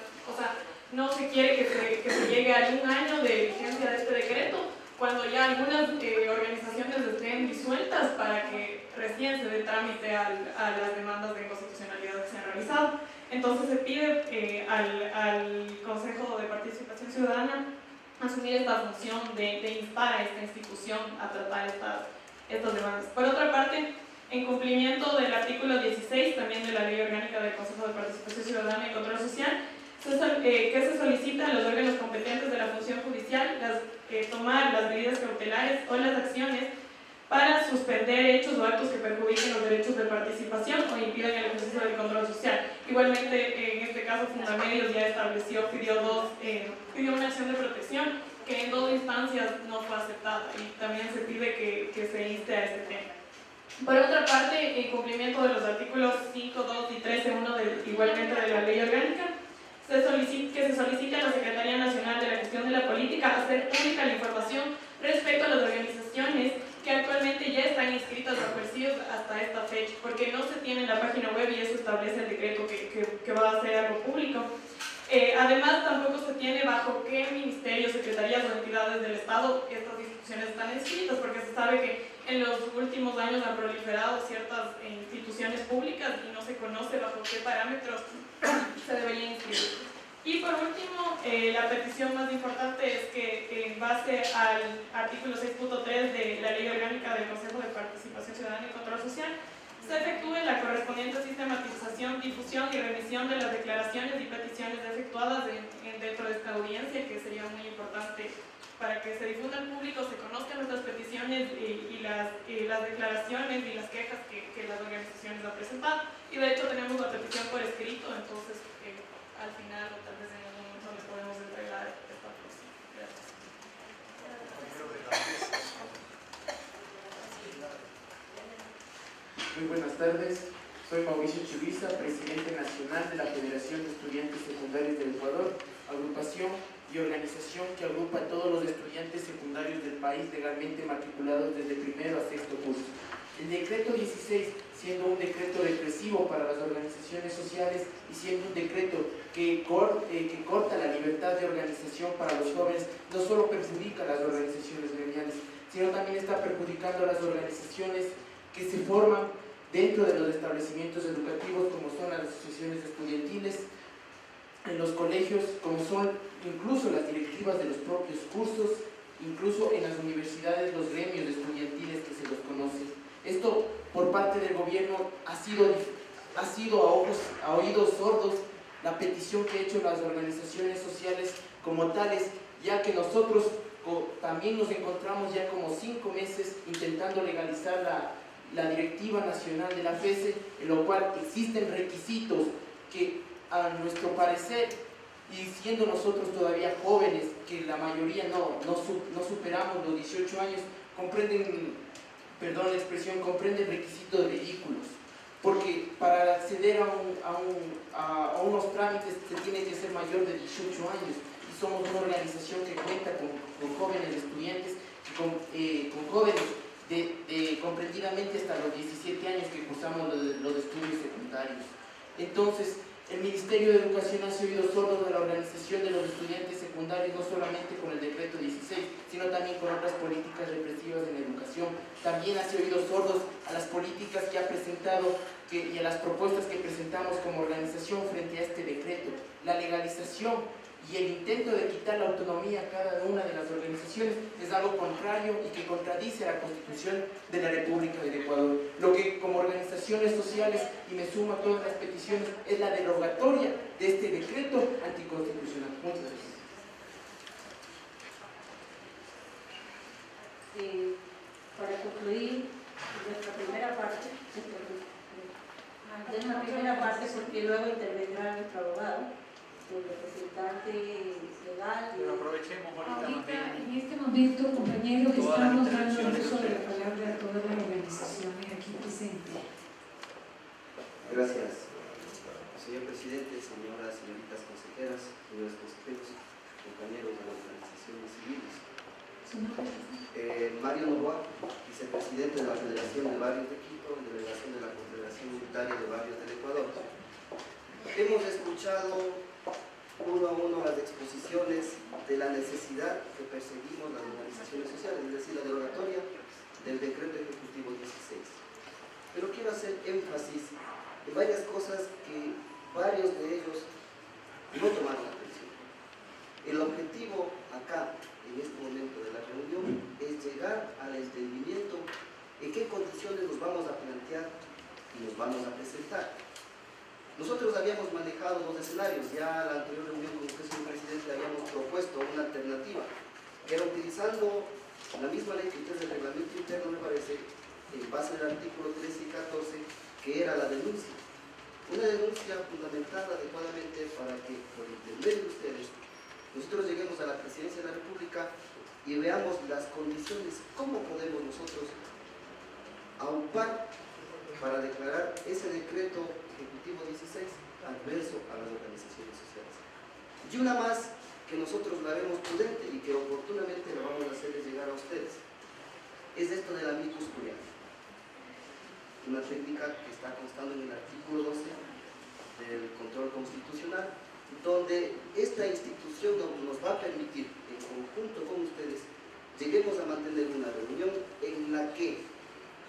no se quiere que se llegue a un año de vigencia de este decreto, cuando ya algunas organizaciones estén disueltas para que recién se dé trámite a las demandas de inconstitucionalidad que se han realizado. Entonces se pide al Consejo de Participación Ciudadana asumir esta función de instar a esta institución a tratar estas demandas. Por otra parte, en cumplimiento del artículo 16 también de la Ley Orgánica del Consejo de Participación Ciudadana y Control Social, que se solicita a los órganos competentes de la función judicial tomar las medidas cautelares o las acciones para suspender hechos o actos que perjudiquen los derechos de participación o impidan el ejercicio del control social. Igualmente, en este caso, Fundamedios ya estableció, pidió una acción de protección que en 2 instancias no fue aceptada y también se pide que se inste a este tema. Por otra parte, en cumplimiento de los artículos 5, 2 y 13.1 igualmente de la Ley Orgánica, que se solicita a la Secretaría Nacional de la Gestión de la Política hacer pública la información respecto a las organizaciones que actualmente ya están inscritas bajo el CIOS hasta esta fecha, porque no se tiene en la página web y eso establece el decreto que va a ser algo público. Además, tampoco se tiene bajo qué ministerios, secretarías o entidades del Estado estas instituciones están inscritas, porque se sabe que en los últimos años han proliferado ciertas instituciones públicas y no se conoce bajo qué parámetros se deberían inscribir. Y por último, la petición más importante es que en base al artículo 6.3 de la Ley Orgánica del Consejo de Participación Ciudadana y Control Social, se efectúe la correspondiente sistematización, difusión y remisión de las declaraciones y peticiones efectuadas dentro de esta audiencia, que sería muy importante para que se difunda al público, se conozcan nuestras peticiones y las declaraciones y las quejas que las organizaciones han presentado. Y de hecho tenemos la petición por escrito, entonces al final o tal vez en algún momento les podemos entregar esta petición. Gracias. Muy buenas tardes, soy Mauricio Churiza, presidente nacional de la Federación de Estudiantes Secundarios del Ecuador, agrupación y organización que agrupa a todos los estudiantes secundarios del país legalmente matriculados desde primero a sexto curso. El decreto 16, siendo un decreto represivo para las organizaciones sociales y siendo un decreto que corta la libertad de organización para los jóvenes, no solo perjudica a las organizaciones gremiales, sino también está perjudicando a las organizaciones que se forman dentro de los establecimientos educativos, como son las asociaciones estudiantiles, en los colegios, como son incluso las directivas de los propios cursos, incluso en las universidades, los gremios estudiantiles que se los conocen. Esto por parte del gobierno ha sido a oídos sordos la petición que han hecho las organizaciones sociales como tales, ya que nosotros también nos encontramos ya como 5 meses intentando legalizar la Directiva Nacional de la FESE, en lo cual existen requisitos que a nuestro parecer, y siendo nosotros todavía jóvenes, que la mayoría no superamos los 18 años, comprenden requisitos ridículos, porque para acceder a unos trámites se tiene que ser mayor de 18 años, y somos una organización que cuenta con jóvenes estudiantes, con jóvenes comprendidamente hasta los 17 años que cursamos los estudios secundarios. Entonces, el Ministerio de Educación ha sido sordo de la organización de los estudiantes secundarios, no solamente con el decreto 16, sino también con otras políticas represivas en educación. También ha sido sordos a las políticas que ha presentado y a las propuestas que presentamos como organización frente a este decreto. La legalización y el intento de quitar la autonomía a cada una de las organizaciones es algo contrario y que contradice a la Constitución de la República del Ecuador. Lo que como organizaciones sociales, y me sumo a todas las peticiones, es la derogatoria de este decreto anticonstitucional. Muchas gracias. Para concluir nuestra primera parte, porque luego intervendrá nuestro abogado, el representante legal. Pero aprovechemos ahorita en este momento, compañeros, estamos dando el uso de la palabra a todas las organizaciones aquí presentes. Gracias, señor presidente, señoras, señoritas consejeras, señores consejeros, compañeros de las organizaciones civiles. Mario Novoa, vicepresidente de la Federación de Barrios de Quito, en delegación de la Confederación Unitaria de Barrios del Ecuador. Hemos escuchado uno a uno las exposiciones de la necesidad que perseguimos las organizaciones sociales, es decir, la derogatoria del decreto ejecutivo 16. Pero quiero hacer énfasis en varias cosas que varios de ellos no tomaron atención. El objetivo acá, en este momento de la reunión, es llegar al entendimiento en qué condiciones nos vamos a plantear y nos vamos a presentar. Nosotros habíamos manejado dos escenarios, ya en la anterior reunión con usted, señor presidente, habíamos propuesto una alternativa, que era utilizando la misma ley que usted del reglamento interno, me parece, en base del artículo 13 y 14, que era la denuncia. Una denuncia fundamentada adecuadamente para que, por intermedio de ustedes, nosotros lleguemos a la presidencia de la República y veamos las condiciones, cómo podemos nosotros aupar para declarar ese decreto ejecutivo 16 adverso a las organizaciones sociales. Y una más que nosotros la vemos prudente y que oportunamente la vamos a hacerles llegar a ustedes, es esto del amicus curiae, una técnica que está constando en el artículo 12 del control constitucional, donde esta institución nos va a permitir, en conjunto con ustedes, lleguemos a mantener una reunión en la que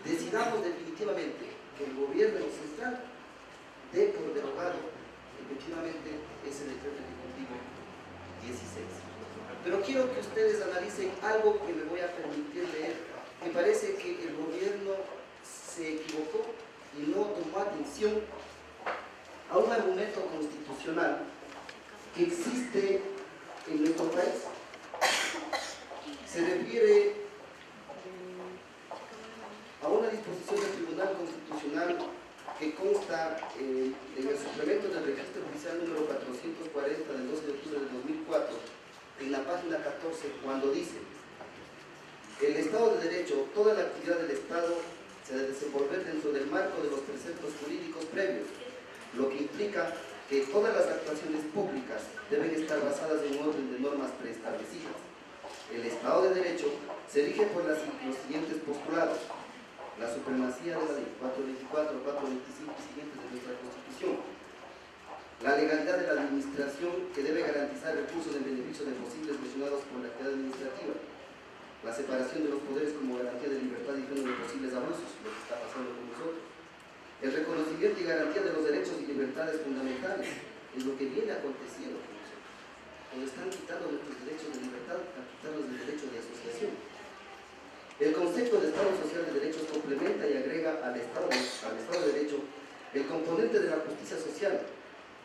decidamos definitivamente que el gobierno central dé por derogado efectivamente ese decreto ejecutivo 16. Pero quiero que ustedes analicen algo que me voy a permitir leer. Me parece que el gobierno se equivocó y no tomó atención a un argumento constitucional que existe en nuestro país. Se refiere a una disposición del Tribunal Constitucional que consta en el suplemento del registro oficial número 440 del 12 de octubre de 2004, en la página 14, cuando dice: el Estado de Derecho, toda la actividad del Estado se debe desenvolver dentro del marco de los preceptos jurídicos previos, lo que implica que todas las actuaciones públicas deben estar basadas en un orden de normas preestablecidas. El Estado de Derecho se rige por los siguientes postulados: la supremacía de la ley 424, 425 y siguientes de nuestra Constitución, la legalidad de la administración que debe garantizar recursos en beneficio de posibles lesionados por la actividad administrativa, la separación de los poderes como garantía de libertad y freno de posibles abusos, lo que está pasando con nosotros, el reconocimiento y garantía de los derechos y libertades fundamentales, es lo que viene aconteciendo con nosotros. Cuando están quitando nuestros derechos de libertad, a quitarnos el derecho de asociación. El concepto de Estado Social de Derechos complementa y agrega al Estado de Derecho el componente de la justicia social.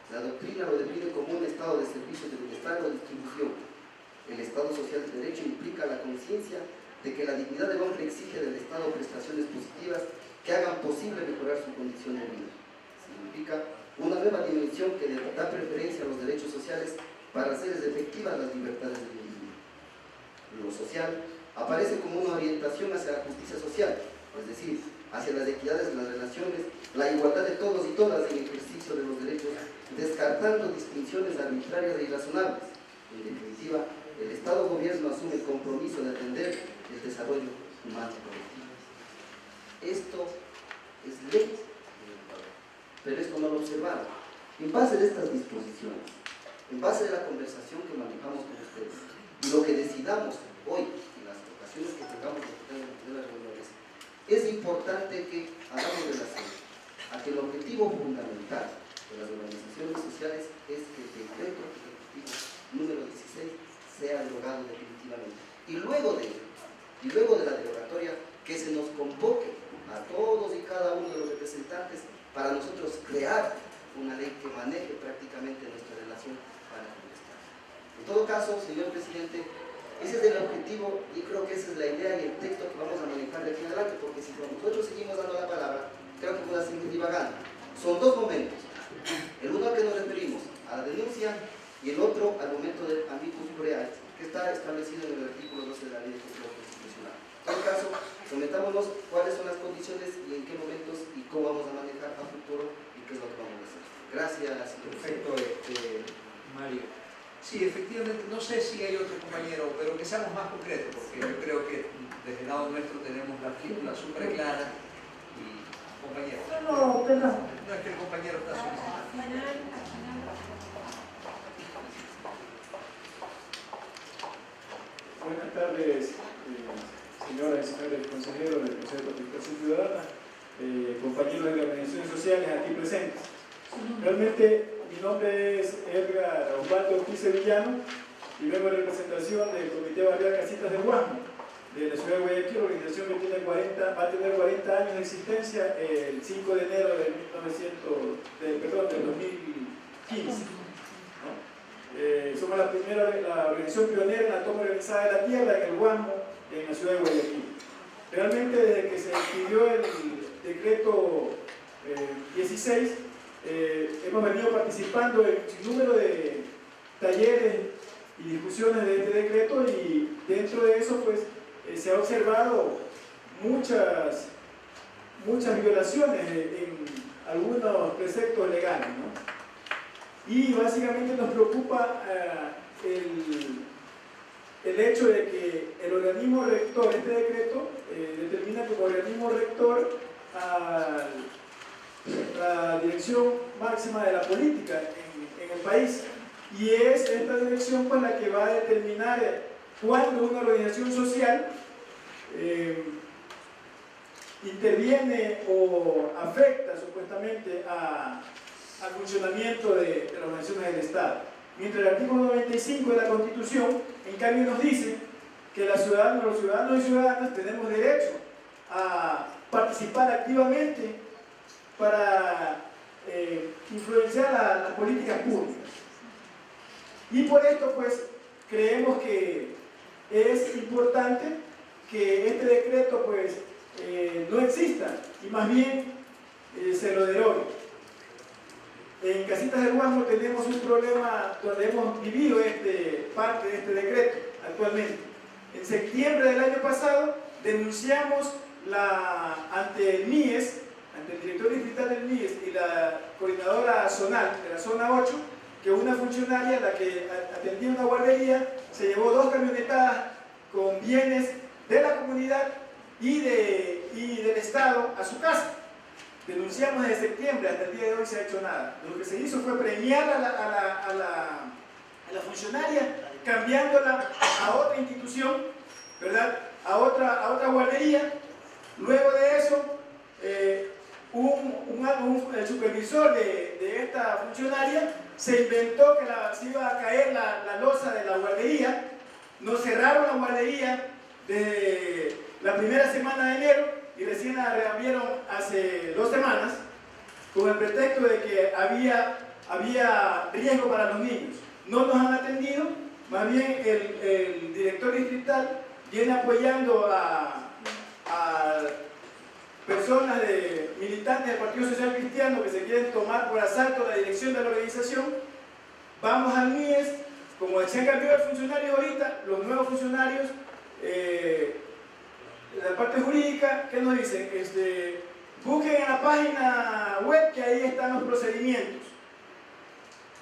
La doctrina lo define como un estado de servicio de bienestar o distribución. El Estado Social de Derecho implica la conciencia de que la dignidad del hombre exige del Estado prestaciones positivas que hagan posible mejorar su condición de vida. Significa una nueva dimensión que da preferencia a los derechos sociales para hacer efectivas las libertades del individuo. Lo social aparece como una orientación hacia la justicia social, es decir, hacia las equidades de las relaciones, la igualdad de todos y todas en el ejercicio de los derechos, descartando distinciones arbitrarias e irrazonables. En definitiva, el Estado-Gobierno asume el compromiso de atender el desarrollo humano colectivo. Esto es ley, pero esto no lo observaron. En base de estas disposiciones, en base de la conversación que manejamos con ustedes y lo que decidamos hoy en las ocasiones que tengamos de tener las reuniones, es importante que hagamos relación a que el objetivo fundamental de las organizaciones sociales es que el decreto ejecutivo número 16 sea derogado definitivamente. Y luego de la derogatoria, que se nos convoque a todos y cada uno de los representantes para nosotros crear una ley que maneje prácticamente nuestra relación para con el Estado. En todo caso, señor presidente, ese es el objetivo y creo que esa es la idea y el texto que vamos a manejar de aquí en adelante, porque si nosotros seguimos dando la palabra, creo que pueda seguir divagando. Son dos momentos, el uno al que nos referimos, a la denuncia, y el otro al momento del amicus curiae, que está establecido en el artículo 12 de la ley de control constitucional. En todo caso, sometámonos cuáles son las condiciones y en qué momentos y cómo vamos a manejar a futuro y qué es lo que vamos a hacer. Gracias, señor. Perfecto, Mario. Sí, efectivamente, no sé si hay otro compañero, pero que seamos más concretos, porque yo creo que desde el lado nuestro tenemos la película súper clara y compañero. No, perdón. No es que el compañero está solicitando. personas, compañeros de las organizaciones sociales aquí presentes. Realmente mi nombre es Edgar Osvaldo Ortiz Sevillano y vengo en representación del Comité Barrial Casitas de Guasmo, de la ciudad de Guayaquil, organización que tiene va a tener 40 años de existencia el 5 de enero del 2015. ¿No? Somos la organización pionera en la toma organizada de la tierra en el Guasmo, en la ciudad de Guayaquil. Realmente desde que se expidió el decreto 16, hemos venido participando en un número de talleres y discusiones de este decreto, y dentro de eso pues se ha observado muchas violaciones en algunos preceptos legales, ¿no? Y básicamente nos preocupa el hecho de que el organismo rector, este decreto determina como organismo rector a la dirección máxima de la política en el país, y es esta dirección pues la que va a determinar cuando una organización social interviene o afecta supuestamente al funcionamiento de las organizaciones del Estado. Mientras el artículo 95 de la Constitución, en cambio, nos dice que los ciudadanos y ciudadanas tenemos derecho a participar activamente para influenciar las políticas públicas. Y por esto, pues, creemos que es importante que este decreto, pues, no exista y más bien se lo derogue. En Casitas del Guasmo tenemos un problema donde hemos vivido parte de este decreto actualmente. En septiembre del año pasado denunciamos ante el MIES, ante el director distrital del MIES y la coordinadora zonal de la zona 8, que una funcionaria, la que atendía una guardería, se llevó 2 camionetadas con bienes de la comunidad y del Estado a su casa. Denunciamos desde septiembre, hasta el día de hoy se ha hecho nada. Lo que se hizo fue premiar a la funcionaria, cambiándola a otra institución, ¿verdad? A otra guardería. Luego de eso, el supervisor de esta funcionaria se inventó que se iba a caer la losa de la guardería. Nos cerraron la guardería desde la primera semana de enero y recién la reabrieron hace 2 semanas con el pretexto de que había riesgo para los niños. No nos han atendido, más bien el director distrital viene apoyando a personas militantes del Partido Social Cristiano que se quieren tomar por asalto la dirección de la organización. Vamos al MIES, como se han cambiado de funcionarios ahorita, los nuevos funcionarios, la parte jurídica, ¿qué nos dicen? Busquen en la página web que ahí están los procedimientos,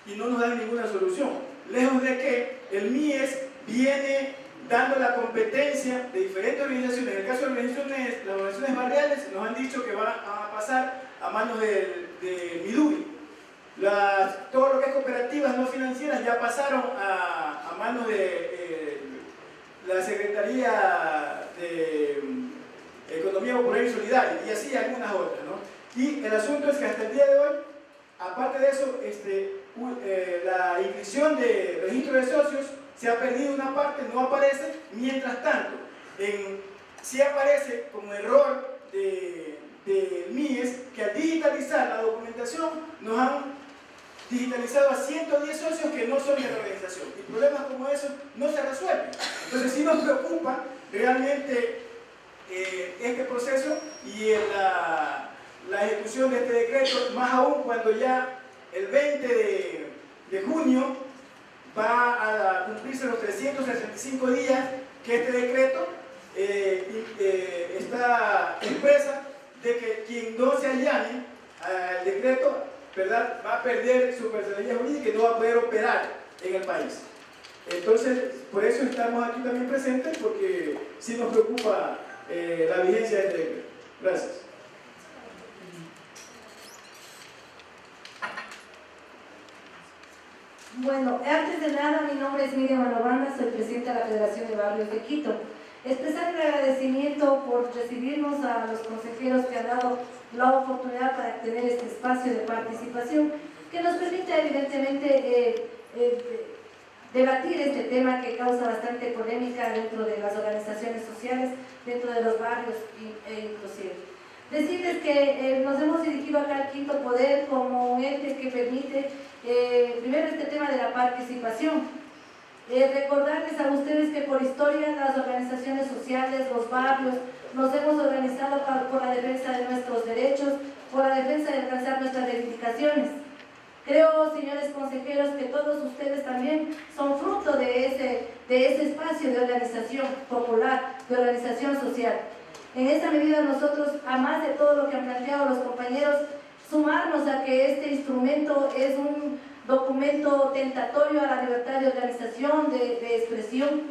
y no nos dan ninguna solución. Lejos de que el MIES viene dando la competencia de diferentes organizaciones. En el caso de las organizaciones barriales, nos han dicho que van a pasar a manos de Midubi. Todo lo que es cooperativas no financieras ya pasaron a manos de la Secretaría de Economía Popular y Solidaria, y así algunas otras, ¿no? Y el asunto es que hasta el día de hoy, aparte de eso, la inscripción de registro de socios se ha perdido una parte, no aparece. Mientras tanto, sí aparece como error del MIES que al digitalizar la documentación nos han digitalizado a 110 socios que no son de la organización, y problemas como esos no se resuelven. Entonces sí nos preocupa realmente este proceso y la ejecución de este decreto, más aún cuando ya el 20 de junio va a cumplirse los 365 días que este decreto expresa de que quien no se allane al decreto, ¿verdad?, va a perder su personalidad jurídica y no va a poder operar en el país. Entonces, por eso estamos aquí también presentes, porque sí nos preocupa la vigencia de este decreto. Gracias. Bueno, antes de nada, mi nombre es Miriam Alobanda, soy presidenta de la Federación de Barrios de Quito. Expresar el agradecimiento por recibirnos a los consejeros que han dado la oportunidad para tener este espacio de participación que nos permite evidentemente debatir este tema que causa bastante polémica dentro de las organizaciones sociales, dentro de los barrios inclusive. Decirles que nos hemos dirigido acá al Quinto Poder como un ente que permite primero este tema de la participación. Recordarles a ustedes que por historia las organizaciones sociales, los barrios, nos hemos organizado por la defensa de nuestros derechos, por la defensa de alcanzar nuestras reivindicaciones. Creo, señores consejeros, que todos ustedes también son fruto de ese espacio de organización popular, de organización social. En esta medida nosotros, a más de todo lo que han planteado los compañeros, sumarnos a que este instrumento es un documento tentatorio a la libertad de organización, de expresión.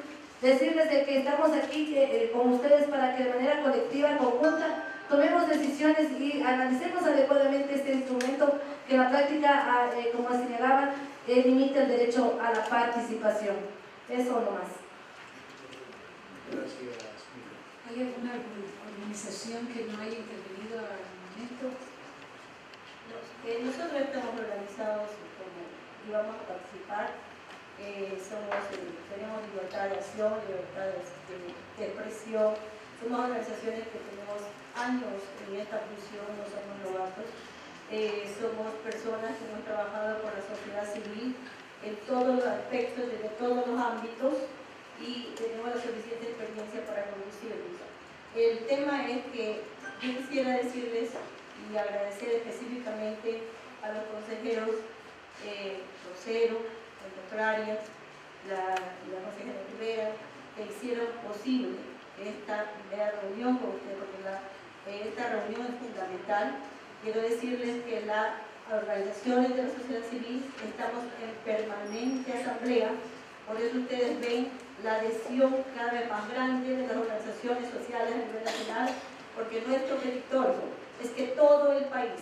Decirles de que estamos aquí con ustedes para que de manera colectiva, conjunta, tomemos decisiones y analicemos adecuadamente este instrumento que en la práctica, como señalaban, limita el derecho a la participación. Eso nomás. Gracias. ¿Hay alguna organización que no haya intervenido al momento? Nosotros estamos organizados como íbamos a participar. Tenemos libertad de acción, libertad de expresión. Somos organizaciones que tenemos años en esta función, no somos novatos. Somos personas que hemos trabajado con la sociedad civil en todos los aspectos, desde todos los ámbitos, y tenemos la suficiente experiencia para conducirlos. El tema es que yo quisiera decirles y agradecer específicamente a los consejeros Rosero, el doctor Arias, la consejera Rivera, que hicieron posible esta primera reunión con ustedes, porque esta reunión es fundamental. Quiero decirles que las organizaciones de la sociedad civil estamos en permanente asamblea, por eso ustedes ven la adhesión cada vez más grande de las organizaciones sociales a nivel nacional, porque nuestro territorio es que todo el país,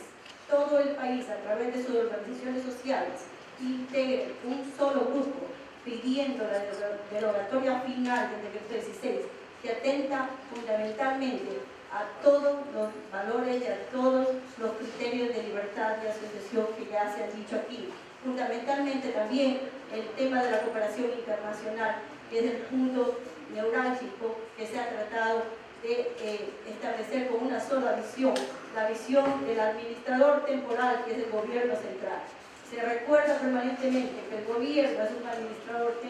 a través de sus organizaciones sociales, integre un solo grupo pidiendo la derogatoria final del decreto 16, que atenta fundamentalmente a todos los valores y a todos los criterios de libertad de asociación que ya se han dicho aquí. Fundamentalmente también el tema de la cooperación internacional, que es el punto neurálgico que se ha tratado de establecer con una sola visión, la visión del administrador temporal, que es el gobierno central. Se recuerda permanentemente que el gobierno es un administrador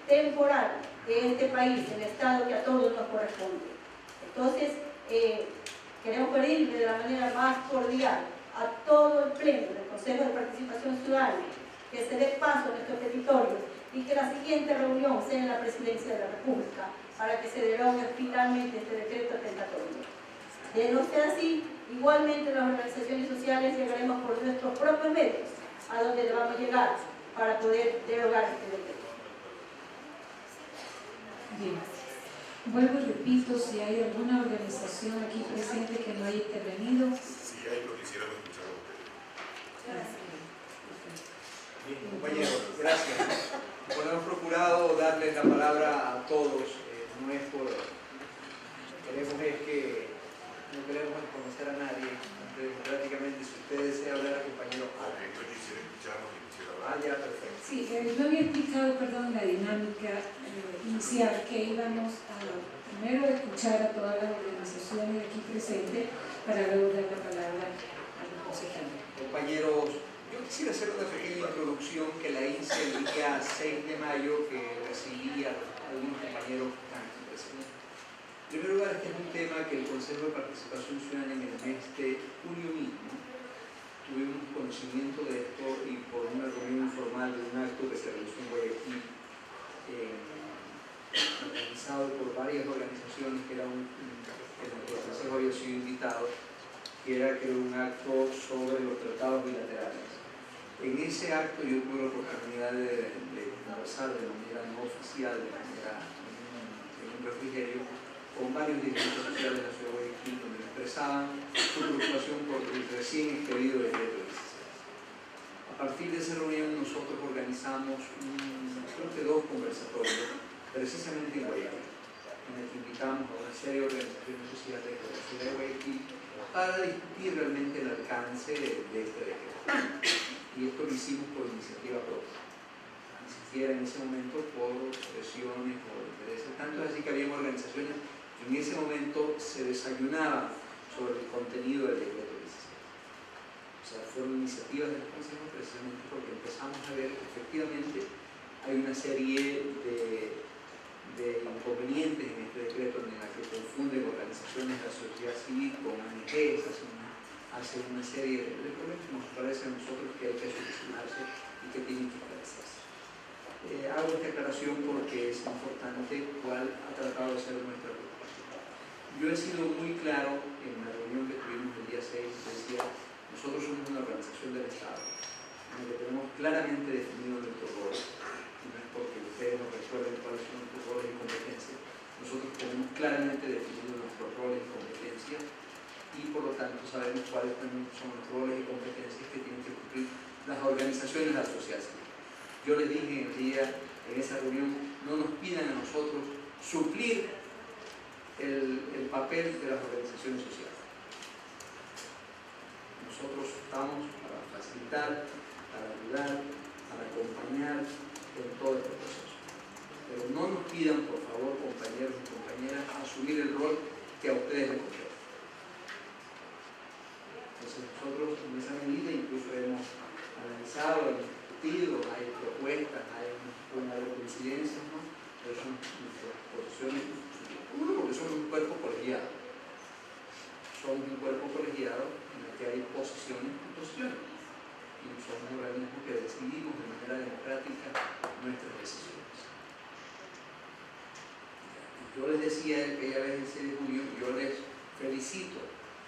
temporal de este país, el Estado que a todos nos corresponde. Entonces, queremos pedirle de la manera más cordial a todo el pleno del Consejo de Participación Ciudadana que se dé paso a nuestro territorio y que la siguiente reunión sea en la Presidencia de la República para que se derogue finalmente este decreto tentatorio. De no ser así, igualmente las organizaciones sociales llegaremos por nuestros propios medios a donde debamos llegar para poder derogar este decreto. Bien. Vuelvo y repito, si hay alguna organización aquí presente que no haya intervenido. Sí, hay, lo quisiéramos escuchar a ustedes. Bien, compañeros, gracias. Bueno, hemos procurado darles la palabra a todos. No es por... No queremos desconocer a nadie. Democráticamente, si usted desea hablar al compañero... Yo quisiera escucharlos y quisiera hablar. Ah, ya, perfecto. Sí, yo había explicado, perdón, la dinámica inicial, que íbamos a primero escuchar a todas las organizaciones aquí presentes para luego dar la palabra al consejero. Compañeros, yo quisiera hacer una pequeña introducción que la hice el día 6 de mayo, que recibí a algunos compañeros que están aquí presentes. En primer lugar, este es un tema que el Consejo de Participación Ciudadana en el mes de junio mismo tuvimos conocimiento de esto y por una reunión informal de un acto que se realizó en Guayaquil, organizado por varias organizaciones, que era que nuestro Consejo había sido invitado, que era un acto sobre los tratados bilaterales. En ese acto yo tuve la oportunidad de conversar de manera no oficial, de manera en un refrigerio, con varios dirigentes sociales de la ciudad de Guayaquil, donde expresaban su preocupación por el recién expedido decreto 16. A partir de esa reunión nosotros organizamos creo que 2 conversatorios, precisamente en Guayaquil. en el que invitamos a una serie de organizaciones sociales de la ciudad de Guayaquil para discutir realmente el alcance de este decreto. Y esto lo hicimos por iniciativa propia, ni siquiera en ese momento por presiones o intereses. Tanto es así que había organizaciones que en ese momento se desayunaban sobre el contenido del decreto 16. O sea, fueron iniciativas del Consejo precisamente porque empezamos a ver que efectivamente hay una serie de inconvenientes en este decreto en la que confunden organizaciones de la sociedad civil con ONGs, hace una serie de problemas que nos parece a nosotros que hay que solucionarse y que tienen que esclarecerse. Hago esta aclaración porque es importante cuál ha tratado de ser nuestra preocupación. Yo he sido muy claro en la reunión que tuvimos el día 6, decía, nosotros somos una organización del Estado, en la que tenemos claramente definido nuestro rol. No es porque ustedes nos recuerden cuáles son nuestros roles y competencias. Nosotros tenemos claramente definido nuestros roles y competencias y por lo tanto sabemos cuáles también son los roles y competencias que tienen que cumplir las organizaciones de la sociedad civil. Yo les dije en esa reunión, no nos pidan a nosotros suplir el papel de las organizaciones sociales. Nosotros estamos para facilitar, para ayudar, para acompañar en todo este proceso. Pero no nos pidan, por favor, compañeros y compañeras, asumir el rol que a ustedes les compete. Entonces nosotros en esa medida incluso hemos analizado, hemos discutido, hay propuestas, hay una coincidencia, ¿no? Pero son nuestras posiciones. Uno, porque somos un cuerpo colegiado. Somos un cuerpo colegiado en el que hay posiciones y posiciones. Y somos un organismo que decidimos de manera democrática nuestras decisiones. Yo les decía aquella vez el 6 de junio, yo les felicito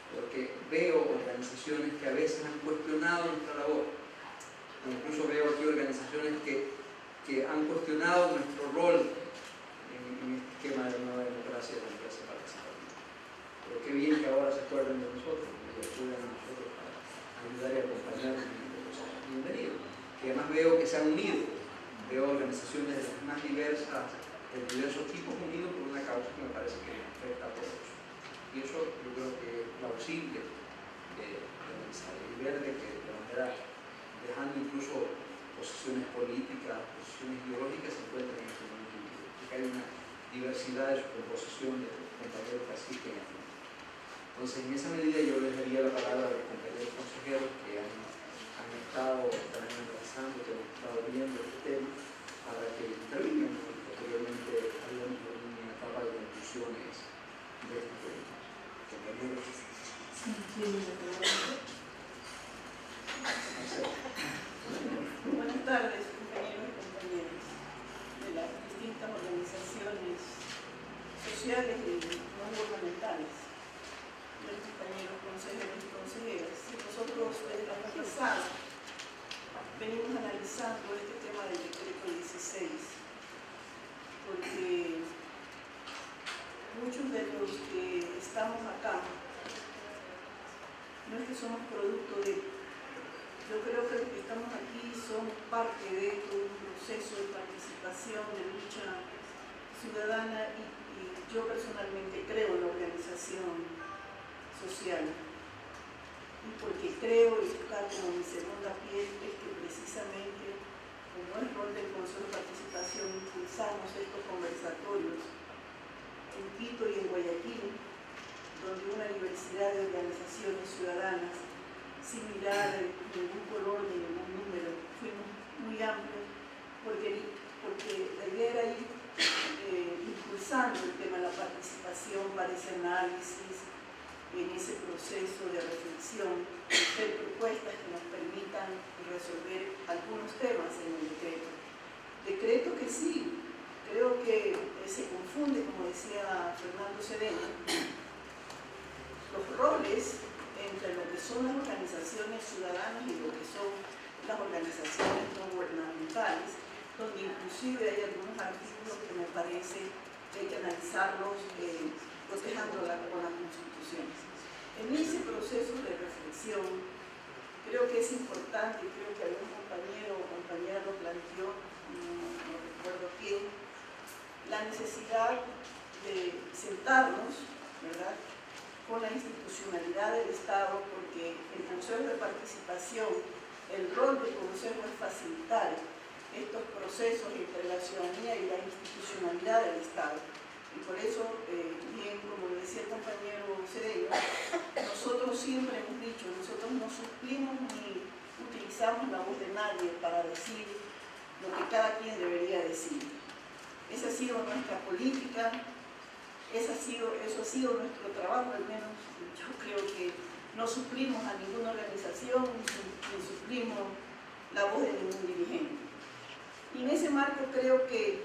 porque veo organizaciones que a veces han cuestionado nuestra labor. Incluso veo aquí organizaciones que han cuestionado nuestro rol en este esquema de nueva democracia y democracia participativa. Pero qué bien que ahora se acuerden de nosotros y ayuden a nosotros para ayudar y acompañarnos en este proceso. Bienvenido. Que además veo que se han unido. Veo organizaciones de las más diversas, de diversos tipos unidos por una causa que me parece que nos afecta a todos. Y eso yo creo que es plausible de analizar y ver de que de manera, dejando incluso posiciones políticas, posiciones ideológicas, se encuentran en este mundo. Porque hay una diversidad de su composición de compañeros que asisten aquí. Entonces, en esa medida yo les daría la palabra a los compañeros consejeros que han estado también analizando, que han estado viendo este tema, para que intervengan y posteriormente hablemos de una etapa de conclusiones de este tema. Compañeros. Buenas tardes, compañeros y compañeras de las distintas organizaciones sociales y no gubernamentales, de los compañeros consejeros y consejeras. Nosotros desde la pasada venimos analizando este tema del decreto 16, porque muchos de los que estamos acá no es que somos producto de, yo creo que los que estamos aquí somos parte de todo un proceso de participación, de lucha ciudadana y yo personalmente creo en la organización social. Y porque creo y está como mi segunda piel es que precisamente como es rol del Consejo de Participación impulsamos estos conversatorios en Quito y en Guayaquil, donde una diversidad de organizaciones ciudadanas similar, de ningún color ni ningún número, fuimos muy amplios porque la idea era ir impulsando el tema de la participación para ese análisis, en ese proceso de reflexión, de propuestas que nos permitan resolver algunos temas en el decreto. Decreto que sí, creo que se confunde, como decía Fernando Cedeño, los roles entre lo que son las organizaciones ciudadanas y lo que son las organizaciones no gubernamentales, donde inclusive hay algunos artículos que me parece que hay que analizarlos cotejándola con la Constitución. En ese proceso de reflexión, creo que es importante, y creo que algún compañero o compañera lo planteó, no recuerdo quién, la necesidad de sentarnos, ¿verdad?, con la institucionalidad del Estado, porque el Consejo de Participación, el rol del Consejo es facilitar estos procesos entre la ciudadanía y la institucionalidad del Estado. Y por eso, bien como lo decía el compañero Cedeño, nosotros siempre hemos dicho, nosotros no suplimos ni utilizamos la voz de nadie para decir lo que cada quien debería decir. Esa ha sido nuestra política, eso ha sido nuestro trabajo, al menos yo creo que no suplimos a ninguna organización, ni suplimos la voz de ningún dirigente. Y en ese marco creo que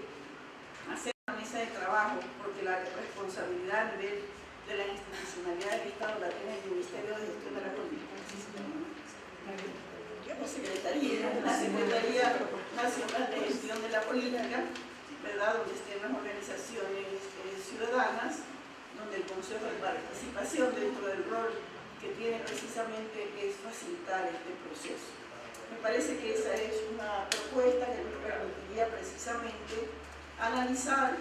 hacer una mesa de trabajo, porque la responsabilidad a nivel de la institucionalidad del Estado la tiene el Ministerio de Gestión de la Política, la Secretaría Nacional de Gestión de la Política, ¿verdad?, donde estén las organizaciones ciudadanas, donde el Consejo de Participación, dentro del rol que tiene precisamente, es facilitar este proceso. Me parece que esa es una propuesta que nos permitiría precisamente analizar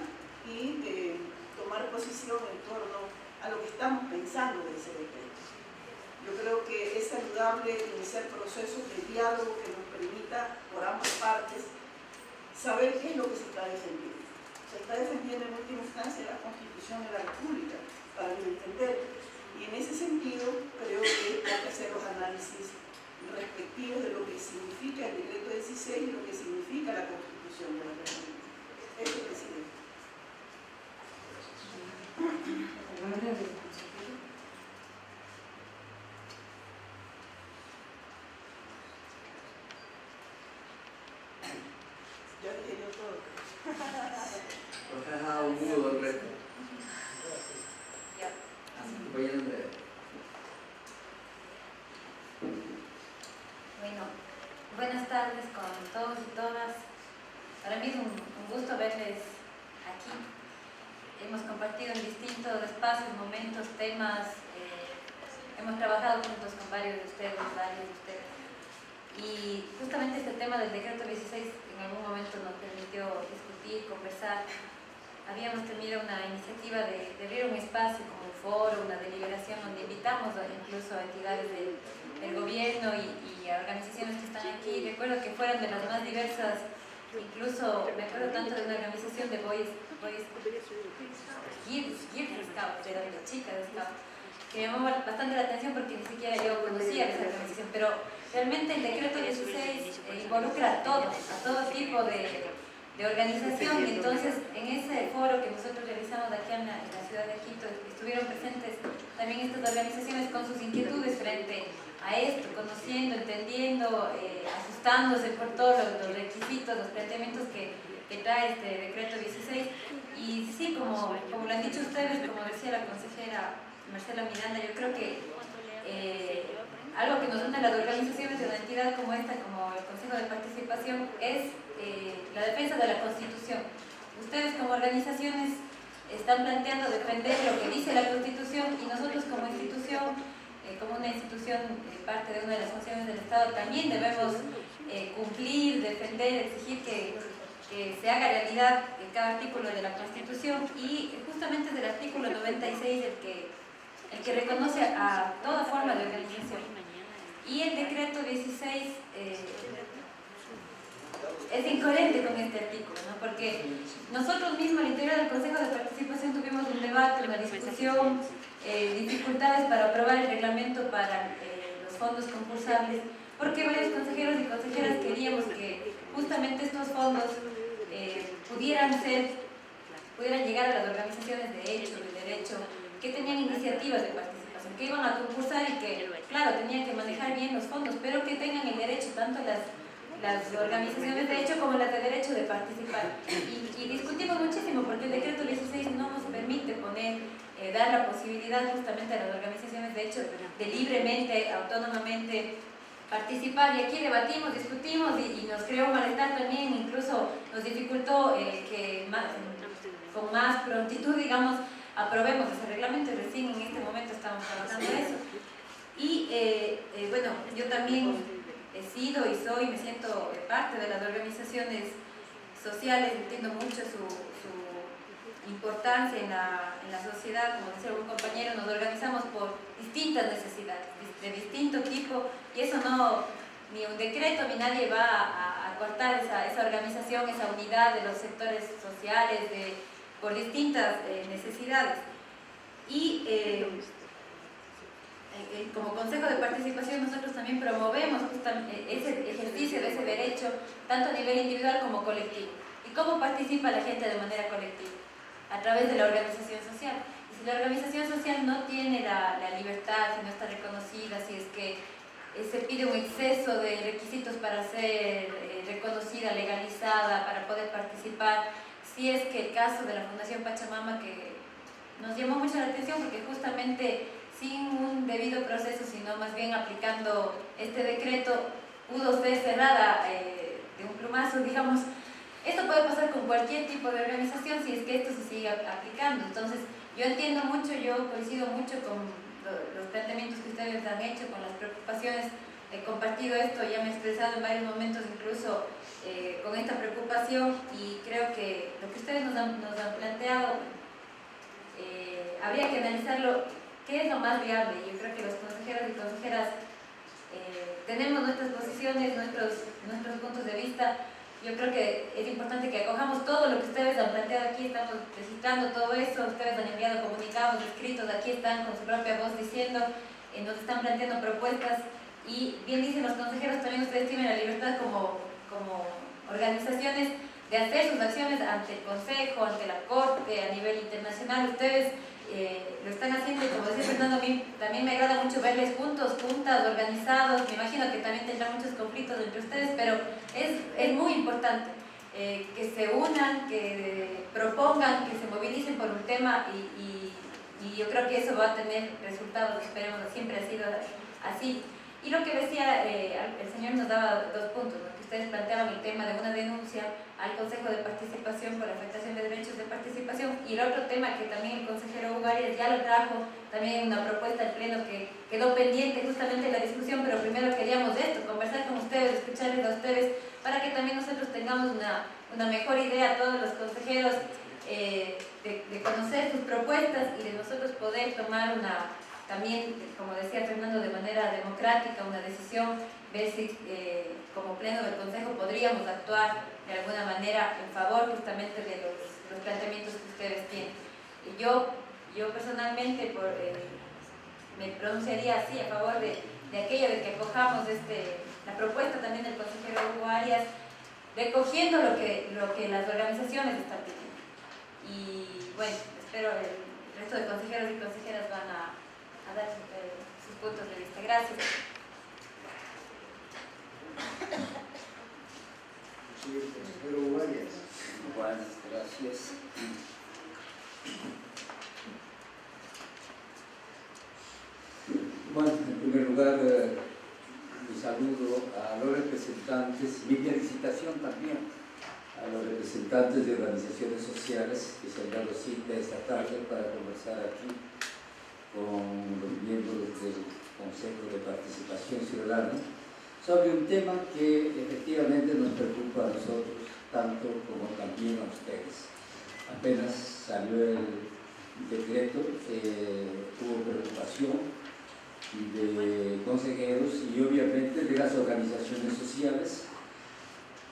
y tomar posición en torno a lo que estamos pensando de ese decreto. Yo creo que es saludable iniciar procesos de diálogo que nos permita, por ambas partes, saber qué es lo que se está defendiendo. Se está defendiendo en última instancia la Constitución de la República, para mi entender. Y en ese sentido, creo que hay que hacer los análisis respectivos de lo que significa el decreto 16 y lo que significa la Constitución de la República. Eso, presidente. Ya dije yo todo. Nos has dejado mudo el resto. Bueno, buenas tardes con todos y todas. Para mí es un gusto verles aquí. Hemos compartido en distintos espacios, momentos, temas. Hemos trabajado juntos con varios de ustedes. Y justamente este tema del decreto 16 en algún momento nos permitió discutir, conversar. Habíamos tenido una iniciativa de abrir un espacio como un foro, una deliberación donde invitamos incluso a entidades del gobierno y a organizaciones que están aquí. Recuerdo que fueron de las más diversas, incluso me acuerdo tanto de una organización de Boys Scouts, era una chica de Scouts, que me llamó bastante la atención porque ni siquiera yo conocía esa organización, pero realmente el decreto 16 involucra a todo tipo de organización, y entonces en ese foro que nosotros realizamos aquí en la ciudad de Quito estuvieron presentes también estas organizaciones con sus inquietudes frente a esto, conociendo, entendiendo, asustándose por todos los requisitos, los planteamientos que trae este decreto 16. Y sí, como lo han dicho ustedes, como decía la consejera Marcela Miranda, yo creo que algo que nos une a las organizaciones de una entidad como esta, como el Consejo de Participación, es la defensa de la Constitución. Ustedes como organizaciones están planteando defender lo que dice la Constitución, y nosotros como institución, como una institución parte de una de las funciones del Estado, también debemos cumplir, defender, exigir que se haga realidad cada artículo de la Constitución, y justamente es del artículo 96 el que reconoce a toda forma de organización. Y el decreto 16 es incoherente con este artículo, ¿no? Porque nosotros mismos al interior del Consejo de Participación tuvimos un debate, una discusión, dificultades para aprobar el reglamento para los fondos concursables, porque varios consejeros y consejeras queríamos que justamente estos fondos pudieran llegar a las organizaciones de hecho, de derecho, que tenían iniciativas de participación, que iban a concursar y que, claro, tenían que manejar bien los fondos, pero que tengan el derecho, tanto las organizaciones de hecho como las de derecho, de participar. Y discutimos muchísimo porque el decreto 16 no nos permite dar la posibilidad justamente a las organizaciones de hecho de libremente, autónomamente participar. Y aquí debatimos, discutimos y nos creó malestar también, incluso nos dificultó que con más prontitud, digamos, aprobemos ese reglamento, y recién en este momento estamos trabajando eso. Y bueno, yo también he sido y soy, me siento parte de las organizaciones sociales, entiendo mucho importancia en la sociedad, como decía un compañero, nos organizamos por distintas necesidades, de distinto tipo, y eso no, ni un decreto ni nadie va a cortar esa organización, esa unidad de los sectores sociales por distintas necesidades. Y como Consejo de Participación nosotros también promovemos justamente ese ejercicio de ese derecho, tanto a nivel individual como colectivo. ¿Y cómo participa la gente de manera colectiva? A través de la organización social. Y si la organización social no tiene la libertad, si no está reconocida, si es que se pide un exceso de requisitos para ser reconocida, legalizada, para poder participar, si es que el caso de la Fundación Pachamama, que nos llamó mucho la atención porque justamente sin un debido proceso, sino más bien aplicando este decreto, pudo ser cerrada de un plumazo, digamos. Esto puede pasar con cualquier tipo de organización si es que esto se sigue aplicando. Entonces, yo entiendo mucho, yo coincido mucho con los planteamientos que ustedes han hecho, con las preocupaciones. He compartido esto, ya me he expresado en varios momentos incluso con esta preocupación, y creo que lo que ustedes nos han planteado, habría que analizarlo, qué es lo más viable. Yo creo que los consejeros y consejeras tenemos nuestras posiciones, nuestros puntos de vista. Yo creo que es importante que acojamos todo lo que ustedes han planteado aquí, estamos registrando todo eso, ustedes han enviado comunicados escritos, aquí están con su propia voz diciendo, nos están planteando propuestas, y bien dicen los consejeros, también ustedes tienen la libertad como organizaciones de hacer sus acciones ante el Consejo, ante la Corte, a nivel internacional. Ustedes lo están haciendo, y como decía Fernando, a mí también me agrada mucho verles juntos, juntas, organizados. Me imagino que también tendrán muchos conflictos entre ustedes, pero es muy importante que se unan, que propongan, que se movilicen por un tema, y yo creo que eso va a tener resultados, esperemos, siempre ha sido así. Y lo que decía, el señor nos daba dos puntos, ¿no? Que ustedes planteaban el tema de una denuncia al Consejo de Participación por afectación de derechos de participación, y el otro tema que también el consejero Hugo Arias ya lo trajo, también una propuesta al Pleno que quedó pendiente justamente la discusión, pero primero queríamos esto, conversar con ustedes, escucharles a ustedes, para que también nosotros tengamos una mejor idea, todos los consejeros, de conocer sus propuestas y de nosotros poder tomar también, como decía Fernando, de manera democrática, una decisión, ver si como Pleno del Consejo podríamos actuar de alguna manera en favor justamente de los planteamientos que ustedes tienen. Y yo personalmente me pronunciaría así a favor de aquello de que acojamos la propuesta también del consejero Hugo Arias, recogiendo lo que las organizaciones están pidiendo. Y bueno, espero el resto de consejeros y consejeras van a dar sus puntos de vista. Gracias. Buenas, gracias. Bueno, en primer lugar, mi saludo a los representantes, mi felicitación también a los representantes de organizaciones sociales que se han dado cita esta tarde para conversar aquí con los miembros del Consejo de Participación Ciudadana sobre un tema que efectivamente nos preocupa a nosotros, tanto como también a ustedes. Apenas salió el decreto, hubo preocupación de consejeros y obviamente de las organizaciones sociales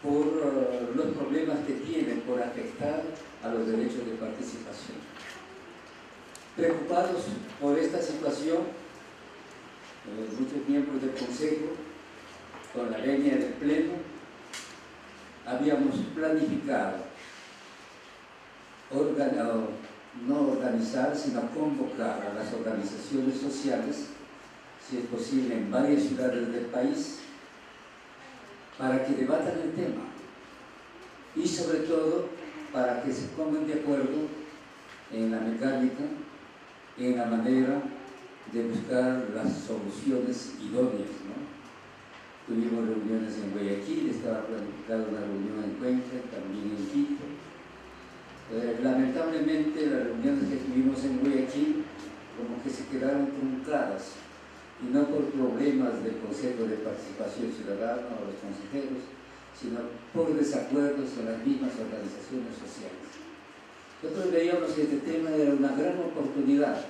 por los problemas que tienen por afectar a los derechos de participación. Preocupados por esta situación, muchos miembros del Consejo, con la venia del Pleno, habíamos planificado no organizar, sino convocar a las organizaciones sociales, si es posible en varias ciudades del país, para que debatan el tema y sobre todo para que se pongan de acuerdo en la mecánica, en la manera de buscar las soluciones idóneas, ¿no? Tuvimos reuniones en Guayaquil, estaba planificada una reunión en Cuenca, también en Quito. Lamentablemente las reuniones que tuvimos en Guayaquil como que se quedaron truncadas, y no por problemas del Consejo de Participación Ciudadana o los consejeros, sino por desacuerdos en las mismas organizaciones sociales. Nosotros veíamos que este tema era una gran oportunidad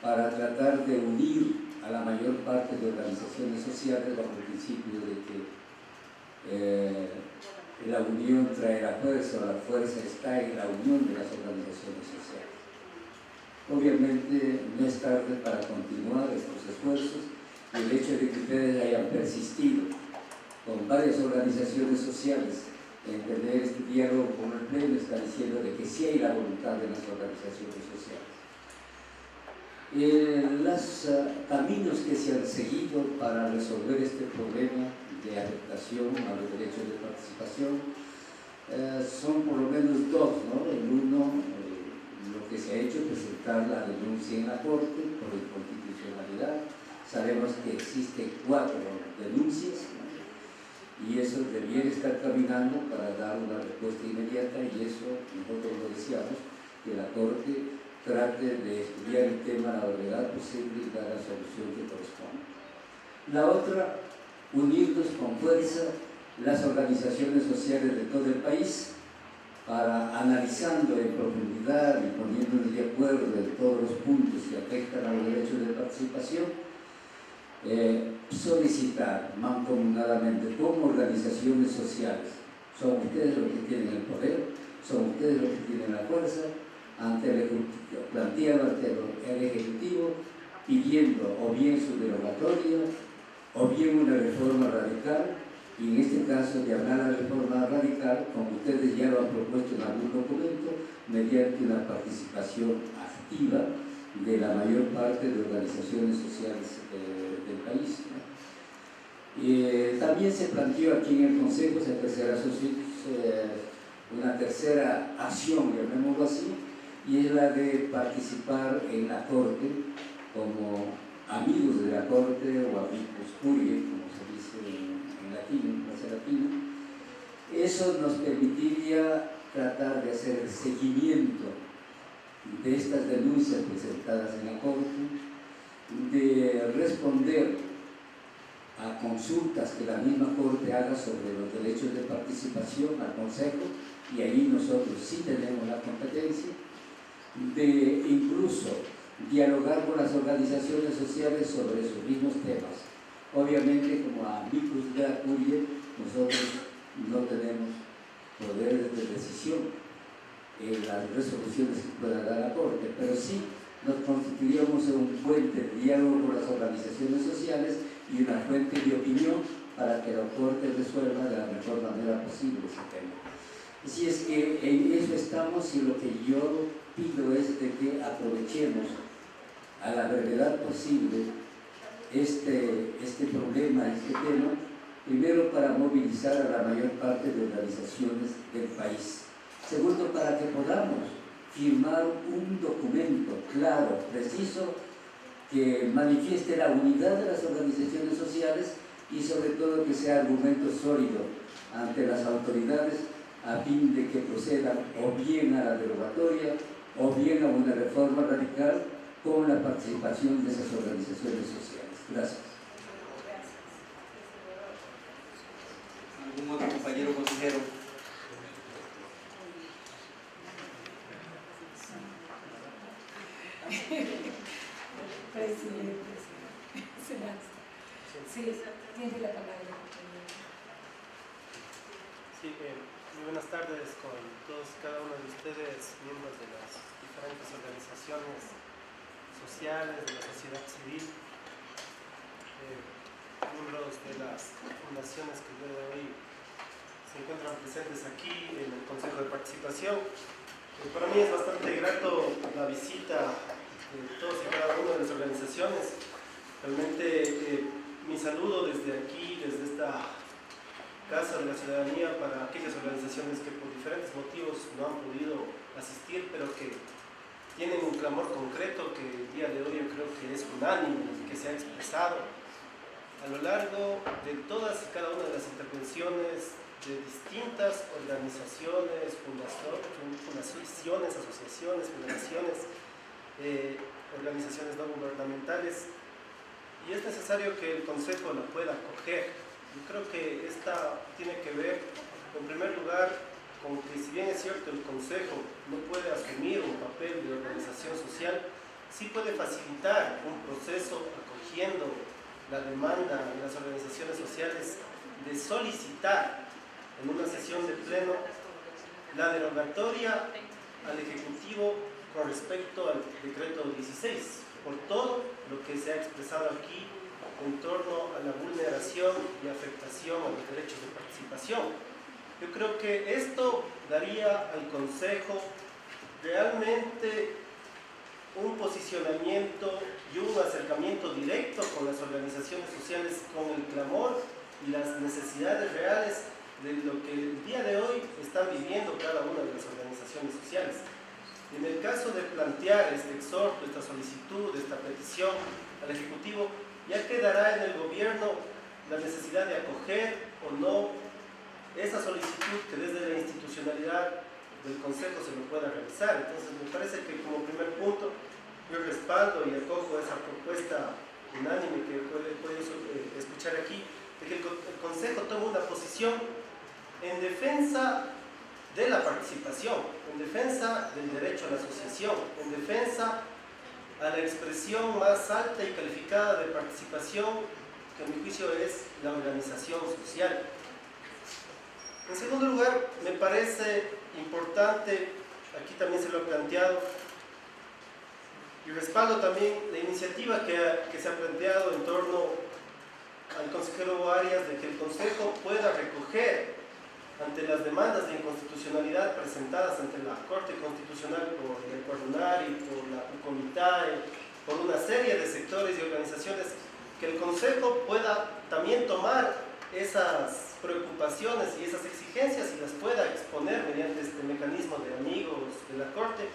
para tratar de unir a la mayor parte de organizaciones sociales bajo el principio de que la unión trae la fuerza, o la fuerza está en la unión de las organizaciones sociales. Obviamente no es tarde para continuar estos esfuerzos, y el hecho de que ustedes hayan persistido con varias organizaciones sociales en tener este diálogo con el Pleno está diciendo de que sí hay la voluntad de las organizaciones sociales. Los caminos que se han seguido para resolver este problema de afectación a los derechos de participación son por lo menos dos, ¿no? El uno, lo que se ha hecho es presentar la denuncia en la Corte por inconstitucionalidad. Sabemos que existen 4 denuncias, ¿no? Y eso debiera estar caminando para dar una respuesta inmediata, y eso nosotros lo deseamos, que la Corte trate de estudiar el tema a la brevedad posible y dar la solución que corresponde. La otra, unirnos con fuerza las organizaciones sociales de todo el país para, analizando en profundidad y poniéndonos de acuerdo en todos los puntos que afectan a los derechos de participación, solicitar mancomunadamente como organizaciones sociales, son ustedes los que tienen el poder, son ustedes los que tienen la fuerza, ante el Ejecutivo, planteando ante el Ejecutivo, pidiendo o bien su derogatoria o bien una reforma radical, y en este caso de hablar de reforma radical, como ustedes ya lo han propuesto en algún documento, mediante una participación activa de la mayor parte de organizaciones sociales del país, ¿no? También se planteó aquí en el Consejo una tercera acción, llamémoslo así, y es la de participar en la Corte como amigos de la Corte o amigos curiae, como se dice en latín, en clase latina. Eso nos permitiría tratar de hacer el seguimiento de estas denuncias presentadas en la Corte, de responder a consultas que la misma Corte haga sobre los derechos de participación al Consejo, y ahí nosotros sí tenemos la competencia, de incluso dialogar con las organizaciones sociales sobre esos mismos temas. Obviamente, como amigos de la Curie, nosotros no tenemos poderes de decisión en las resoluciones que pueda dar la Corte, pero sí nos constituiríamos en un puente de diálogo con las organizaciones sociales y una fuente de opinión para que la Corte resuelva de la mejor manera posible ese tema. Así es que en eso estamos, y lo que yo pido es de que aprovechemos a la brevedad posible este problema, este tema, primero para movilizar a la mayor parte de organizaciones del país. Segundo, para que podamos firmar un documento claro, preciso, que manifieste la unidad de las organizaciones sociales y sobre todo que sea argumento sólido ante las autoridades a fin de que procedan o bien a la derogatoria o bien a una reforma radical con la participación de esas organizaciones sociales. Gracias. ¿Algún otro compañero consejero? Presidente. Sí, tiene la palabra. Sí, muy buenas tardes con todos y cada uno de ustedes, miembros de las diferentes organizaciones sociales, de la sociedad civil, miembros de las fundaciones que el día de hoy se encuentran presentes aquí en el Consejo de Participación. Para mí es bastante grato la visita de todos y cada una de las organizaciones. Realmente mi saludo desde aquí, desde esta Casa de la Ciudadanía, para aquellas organizaciones que por diferentes motivos no han podido asistir, pero que tienen un clamor concreto que el día de hoy yo creo que es unánime, que se ha expresado a lo largo de todas y cada una de las intervenciones de distintas organizaciones, fundaciones, asociaciones, federaciones, organizaciones no gubernamentales, y es necesario que el Consejo la pueda acoger. Yo creo que esta tiene que ver, en primer lugar, con que si bien es cierto el Consejo no puede asumir un papel de organización social, sí puede facilitar un proceso acogiendo la demanda de las organizaciones sociales de solicitar en una sesión de pleno la derogatoria al Ejecutivo con respecto al decreto 16, por todo lo que se ha expresado aquí en torno a la vulneración y afectación a los derechos de participación. Yo creo que esto daría al Consejo realmente un posicionamiento y un acercamiento directo con las organizaciones sociales, con el clamor y las necesidades reales de lo que el día de hoy están viviendo cada una de las organizaciones sociales. En el caso de plantear este exhorto, esta solicitud, esta petición al Ejecutivo, ya quedará en el gobierno la necesidad de acoger o no esa solicitud que desde la institucionalidad del Consejo se lo pueda realizar. Entonces me parece que como primer punto yo respaldo y acojo esa propuesta unánime que puede escuchar aquí, de que el Consejo tome una posición en defensa de la participación, en defensa del derecho a la asociación, en defensa a la expresión más alta y calificada de participación, que en mi juicio es la organización social. En segundo lugar, me parece importante, aquí también se lo he planteado, y respaldo también la iniciativa que se ha planteado en torno al consejero Arias de que el Consejo pueda recoger ante las demandas de inconstitucionalidad presentadas ante la Corte Constitucional por el Ecuador y por la Ucomitae, por una serie de sectores y organizaciones, que el Consejo pueda también tomar esas preocupaciones y esas exigencias y las pueda exponer mediante este mecanismo de amigos de la Corte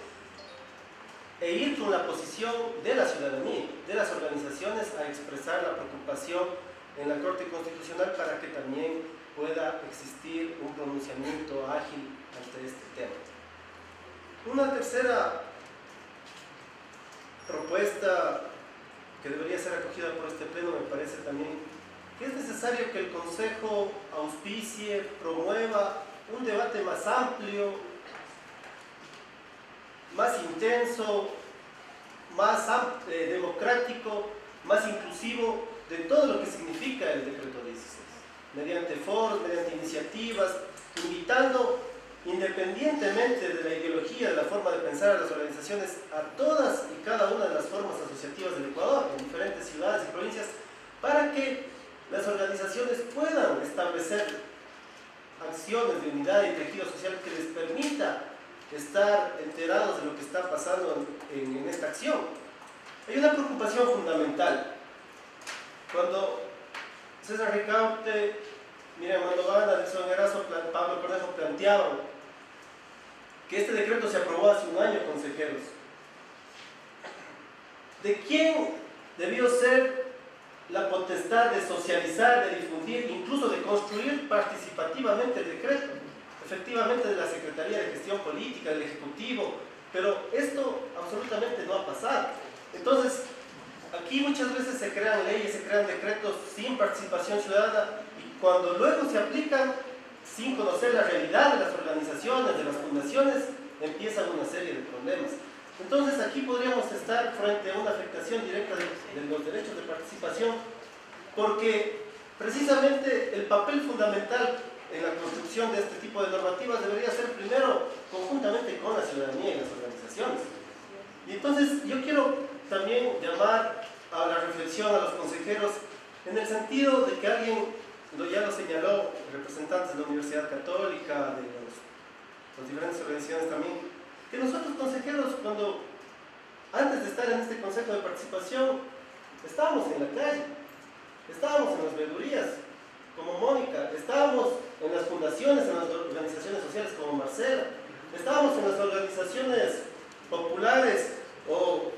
e ir con la posición de la ciudadanía, de las organizaciones, a expresar la preocupación en la Corte Constitucional para que también pueda existir un pronunciamiento ágil ante este tema. Una tercera propuesta que debería ser acogida por este pleno me parece también que es necesario que el Consejo auspicie, promueva un debate más amplio, más intenso, más democrático, más inclusivo de todo lo que significa el decreto 16, mediante foros, mediante iniciativas, invitando independientemente de la ideología, de la forma de pensar a las organizaciones, a todas y cada una de las formas asociativas del Ecuador, en diferentes ciudades y provincias, para que las organizaciones puedan establecer acciones de unidad y tejido social que les permita estar enterados de lo que está pasando en esta acción. Hay una preocupación fundamental. Cuando César Ricaurte, Miriam Mandovana, Nelson Erazo, Pablo Cornejo planteaban que este decreto se aprobó hace un año, consejeros, ¿de quién debió ser la potestad de socializar, de difundir, incluso de construir participativamente el decreto? Efectivamente de la Secretaría de Gestión Política, del Ejecutivo, pero esto absolutamente no ha pasado. Entonces, aquí muchas veces se crean leyes, se crean decretos sin participación ciudadana y cuando luego se aplican sin conocer la realidad de las organizaciones, de las fundaciones, empiezan una serie de problemas. Entonces aquí podríamos estar frente a una afectación directa de los derechos de participación, porque precisamente el papel fundamental en la construcción de este tipo de normativas debería ser primero conjuntamente con la ciudadanía y las organizaciones. Y entonces yo quiero también llamar a la reflexión a los consejeros en el sentido de que alguien ya lo señaló, representantes de la Universidad Católica, de las diferentes organizaciones también, que nosotros consejeros, cuando antes de estar en este consejo de participación, estábamos en la calle, estábamos en las veedurías, como Mónica, estábamos en las fundaciones, en las organizaciones sociales como Marcela, estábamos en las organizaciones populares o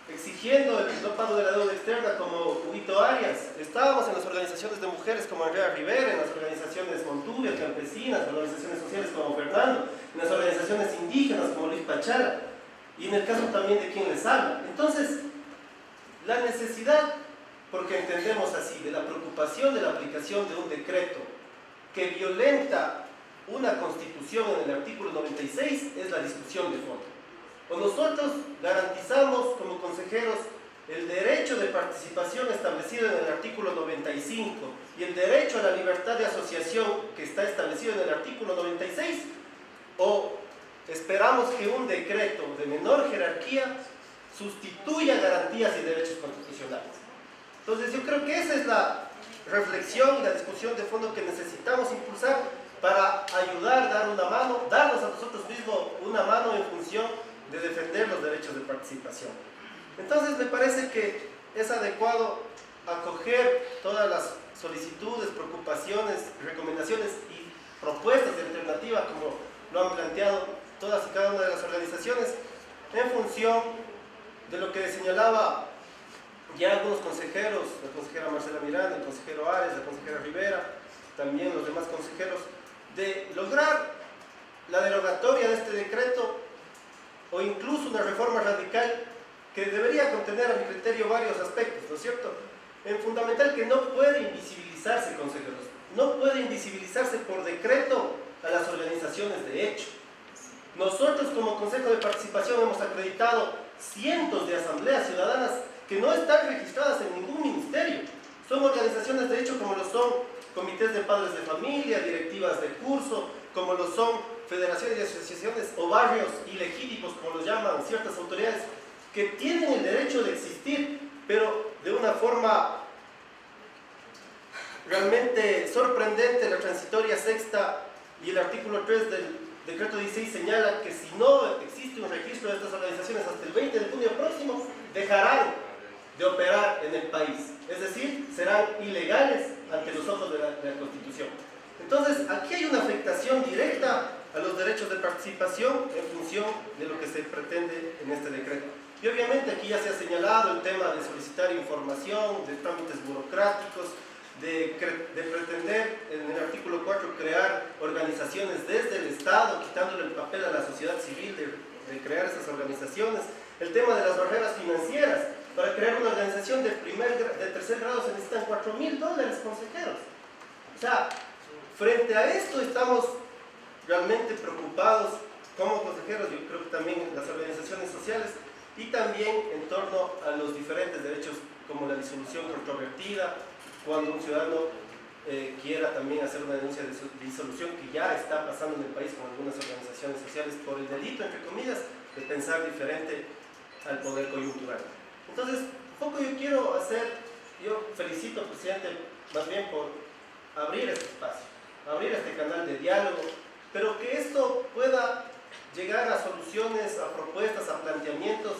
exigiendo el no pago de la deuda externa como Huguito Arias, estábamos en las organizaciones de mujeres como Andrea Rivera, en las organizaciones Montubio, campesinas, en las organizaciones sociales como Fernando, en las organizaciones indígenas como Luis Pachara, y en el caso también de quien les habla. Entonces, la necesidad, porque entendemos así, de la preocupación de la aplicación de un decreto que violenta una constitución en el artículo 96 es la discusión de fondo. O nosotros garantizamos como consejeros el derecho de participación establecido en el artículo 95 y el derecho a la libertad de asociación que está establecido en el artículo 96, o esperamos que un decreto de menor jerarquía sustituya garantías y derechos constitucionales. Entonces yo creo que esa es la reflexión y la discusión de fondo que necesitamos impulsar para ayudar, dar una mano, darnos a nosotros mismos una mano en función de defender los derechos de participación. Entonces me parece que es adecuado acoger todas las solicitudes, preocupaciones, recomendaciones y propuestas de alternativa como lo han planteado todas y cada una de las organizaciones en función de lo que señalaba ya algunos consejeros, la consejera Marcela Miranda, el consejero Ares, la consejera Rivera, también los demás consejeros, de lograr la derogatoria de este decreto o incluso una reforma radical que debería contener a mi criterio varios aspectos, ¿no es cierto? En fundamental que no puede invisibilizarse, consejeros, no puede invisibilizarse por decreto a las organizaciones de hecho. Nosotros como Consejo de Participación hemos acreditado cientos de asambleas ciudadanas que no están registradas en ningún ministerio. Son organizaciones de hecho como lo son comités de padres de familia, directivas de curso, como lo son federaciones y asociaciones o barrios ilegítimos, como los llaman ciertas autoridades, que tienen el derecho de existir, pero de una forma realmente sorprendente. La transitoria sexta y el artículo 3 del decreto 16 señala que si no existe un registro de estas organizaciones hasta el 20 de junio próximo, dejarán de operar en el país, es decir, serán ilegales ante los ojos de la Constitución. Entonces, aquí hay una afectación directa a los derechos de participación en función de lo que se pretende en este decreto. Y obviamente aquí ya se ha señalado el tema de solicitar información, de trámites burocráticos, de pretender en el artículo 4 crear organizaciones desde el Estado, quitándole el papel a la sociedad civil de crear esas organizaciones. El tema de las barreras financieras. Para crear una organización de tercer grado se necesitan $4.000, consejeros. O sea, frente a esto estamos realmente preocupados como consejeros, yo creo que también las organizaciones sociales, y también en torno a los diferentes derechos como la disolución controvertida, cuando un ciudadano quiera también hacer una denuncia de disolución, que ya está pasando en el país con algunas organizaciones sociales por el delito, entre comillas, de pensar diferente al poder coyuntural. Entonces, un poco yo quiero yo felicito al presidente más bien por abrir este espacio, abrir este canal de diálogo, pero que esto pueda llegar a soluciones, a propuestas, a planteamientos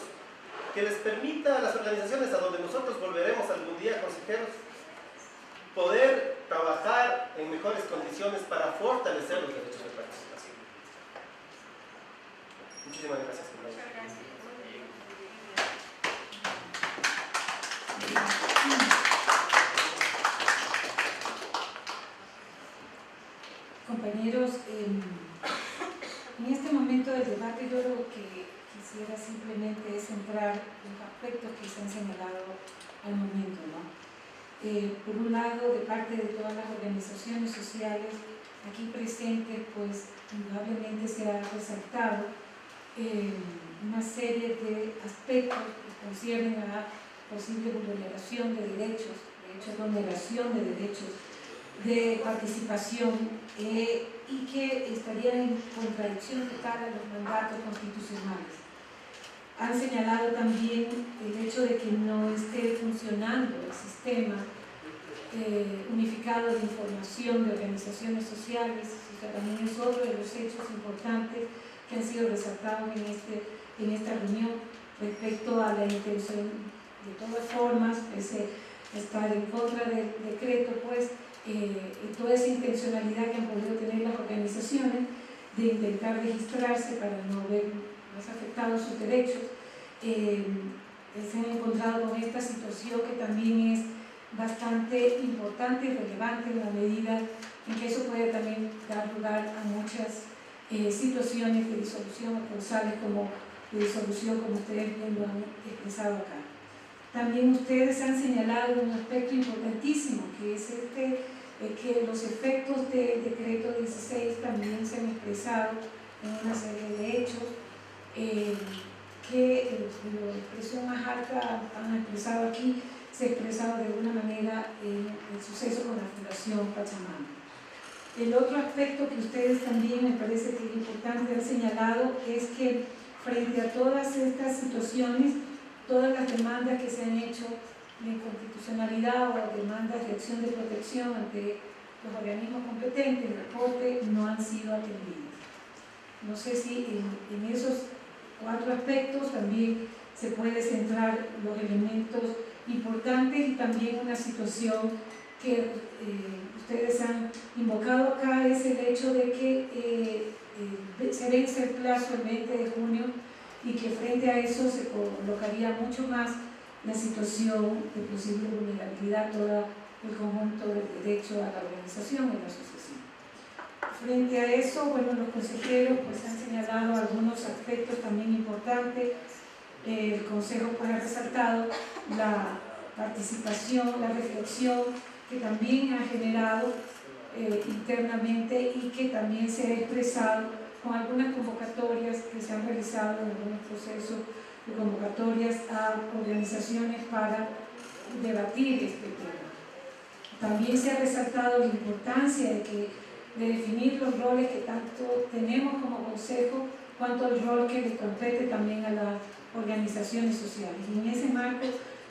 que les permita a las organizaciones a donde nosotros volveremos algún día, consejeros, poder trabajar en mejores condiciones para fortalecer los derechos de participación. Muchísimas gracias. Compañeros, en este momento del debate yo lo que quisiera simplemente es centrar los aspectos que se han señalado al momento, ¿no? Por un lado, de parte de todas las organizaciones sociales aquí presentes, pues indudablemente se ha resaltado una serie de aspectos que conciernen a la posible vulneración de derechos, de hecho vulneración de derechos de participación y que estarían en contradicción total a los mandatos constitucionales. Han señalado también el hecho de que no esté funcionando el sistema unificado de información de organizaciones sociales, y también es otro de los hechos importantes que han sido resaltados en esta reunión respecto a la intención, de todas formas, estar en contra del decreto, pues, toda esa intencionalidad que han podido tener las organizaciones de intentar registrarse para no ver más afectados sus derechos, se han encontrado con esta situación que también es bastante importante y relevante en la medida en que eso puede también dar lugar a muchas situaciones de disolución o causales como de disolución, como ustedes bien lo han expresado acá. También ustedes han señalado un aspecto importantísimo, que es que los efectos del decreto 16 también se han expresado en una serie de hechos, que la expresión más alta han expresado aquí, se ha expresado de alguna manera en el suceso con la Fundación Pachamama. El otro aspecto que ustedes también me parece que es importante haber señalado es que frente a todas estas situaciones, todas las demandas que se han hecho de inconstitucionalidad o demandas de acción de protección ante los organismos competentes, la Corte, no han sido atendidas. No sé si en esos 4 aspectos también se puede centrar los elementos importantes y también una situación que ustedes han invocado acá es el hecho de que se vence el plazo el 20 de junio y que frente a eso se colocaría mucho más la situación de posible vulnerabilidad, todo el conjunto del derecho a la organización y la asociación. Frente a eso, bueno, los consejeros pues han señalado algunos aspectos también importantes. El Consejo pues ha resaltado la participación, la reflexión que también ha generado internamente y que también se ha expresado con algunas convocatorias que se han realizado en algunos procesos de convocatorias a organizaciones para debatir este tema. También se ha resaltado la importancia de definir los roles que tanto tenemos como Consejo, cuanto el rol que le compete también a las organizaciones sociales. Y en ese marco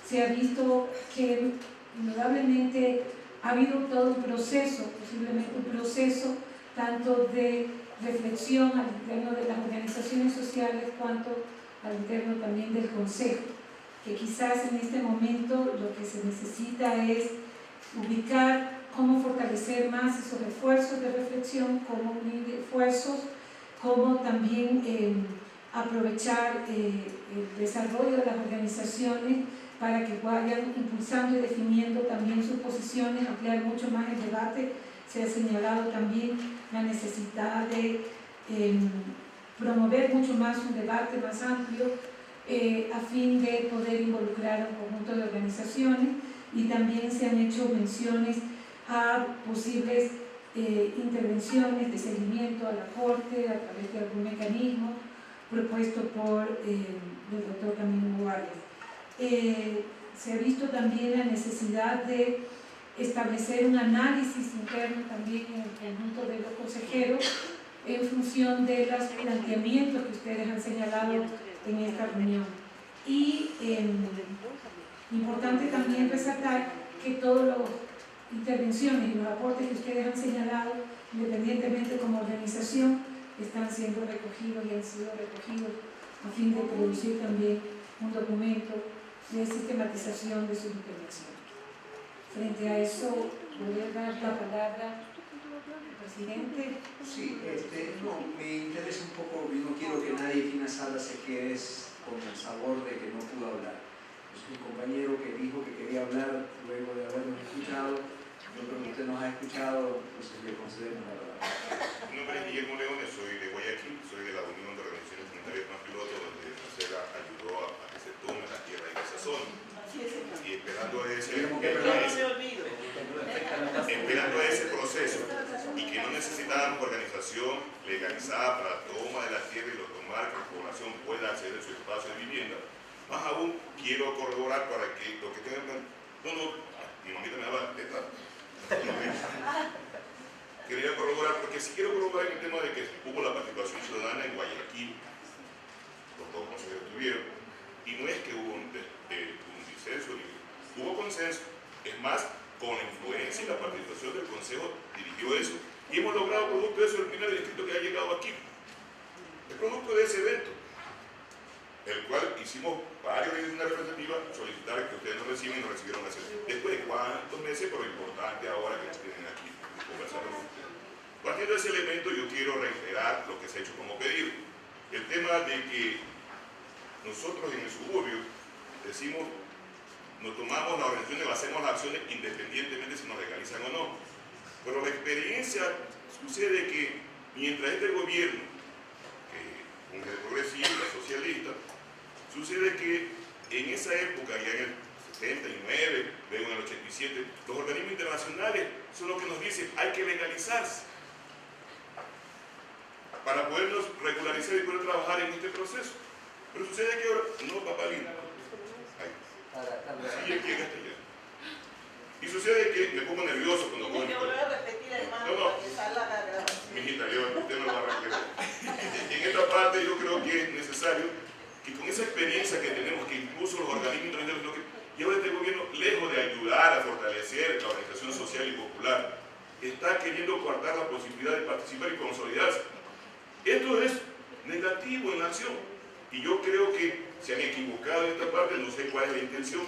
se ha visto que indudablemente ha habido todo un proceso, posiblemente un proceso tanto de reflexión al interno de las organizaciones sociales cuanto al interno también del Consejo, que quizás en este momento lo que se necesita es ubicar cómo fortalecer más esos esfuerzos de reflexión, cómo unir esfuerzos, cómo también aprovechar el desarrollo de las organizaciones para que vayan impulsando y definiendo también sus posiciones, ampliar mucho más el debate. Se ha señalado también la necesidad de promover mucho más un debate más amplio a fin de poder involucrar a un conjunto de organizaciones, y también se han hecho menciones a posibles intervenciones de seguimiento a la Corte a través de algún mecanismo propuesto por el doctor Camilo Guardia. Se ha visto también la necesidad de establecer un análisis interno también en el conjunto de los consejeros en función de los planteamientos que ustedes han señalado en esta reunión. Y importante también resaltar que todas las intervenciones y los aportes que ustedes han señalado, independientemente como organización, están siendo recogidos y han sido recogidos a fin de producir también un documento de sistematización de sus intervenciones. Frente a eso, voy a dar la palabra al presidente. Sí, no, me interesa un poco, yo no quiero que nadie aquí en la sala se quede con el sabor de que no pudo hablar. Es un compañero que dijo que quería hablar luego de habernos escuchado. Yo creo que usted nos ha escuchado, entonces le concedemos la palabra. Mi nombre es Guillermo Leones, soy de Guayaquil, soy de la Unión de Organizaciones Comunitarias Más Piloto, donde Marcela ayudó a que se tome la tierra en esa zona. Y esperando ese proceso y que no necesitábamos organización legalizada para la toma de la tierra y lo tomar, que la población pueda acceder a su espacio de vivienda. Más aún, quiero corroborar para que lo que tengan... mi mamita me daba letra. Quería corroborar, porque si quiero corroborar el tema de que hubo la participación ciudadana en Guayaquil, los dos consejeros tuvieron, y no es que hubo un disenso, hubo consenso, es más, con la influencia y la participación del Consejo dirigió eso, y hemos logrado producto de eso el primer distrito que ha llegado aquí, el producto de ese evento, el cual hicimos varios de una representativa solicitar que ustedes nos reciben y nos recibieron hace después de cuántos meses, pero importante ahora que nos tienen aquí conversando con ustedes. Partiendo de ese elemento, yo quiero reiterar lo que se ha hecho como pedido, el tema de que nosotros en el suburbio decimos, nos tomamos las organizaciones, hacemos las acciones independientemente si nos legalizan o no, pero la experiencia sucede que mientras este gobierno, un progresista, socialista, sucede que en esa época, ya en el 79, luego en el 87, los organismos internacionales son los que nos dicen hay que legalizarse para podernos regularizar y poder trabajar en este proceso. Pero sucede que ahora, no, papá lindo, sí, aquí en castellano. Y sucede que me pongo nervioso cuando voy. Tienes que volver a repetir, hermano, para que salga la grabación. Mijita, usted me lo va a repetir. En esta parte yo creo que es necesario que con esa experiencia que tenemos, que incluso los organismos internacionales, y ahora este gobierno, lejos de ayudar a fortalecer la organización social y popular, está queriendo coartar la posibilidad de participar y consolidarse. Esto es negativo en la acción. Y yo creo que se han equivocado en esta parte, no sé cuál es la intención.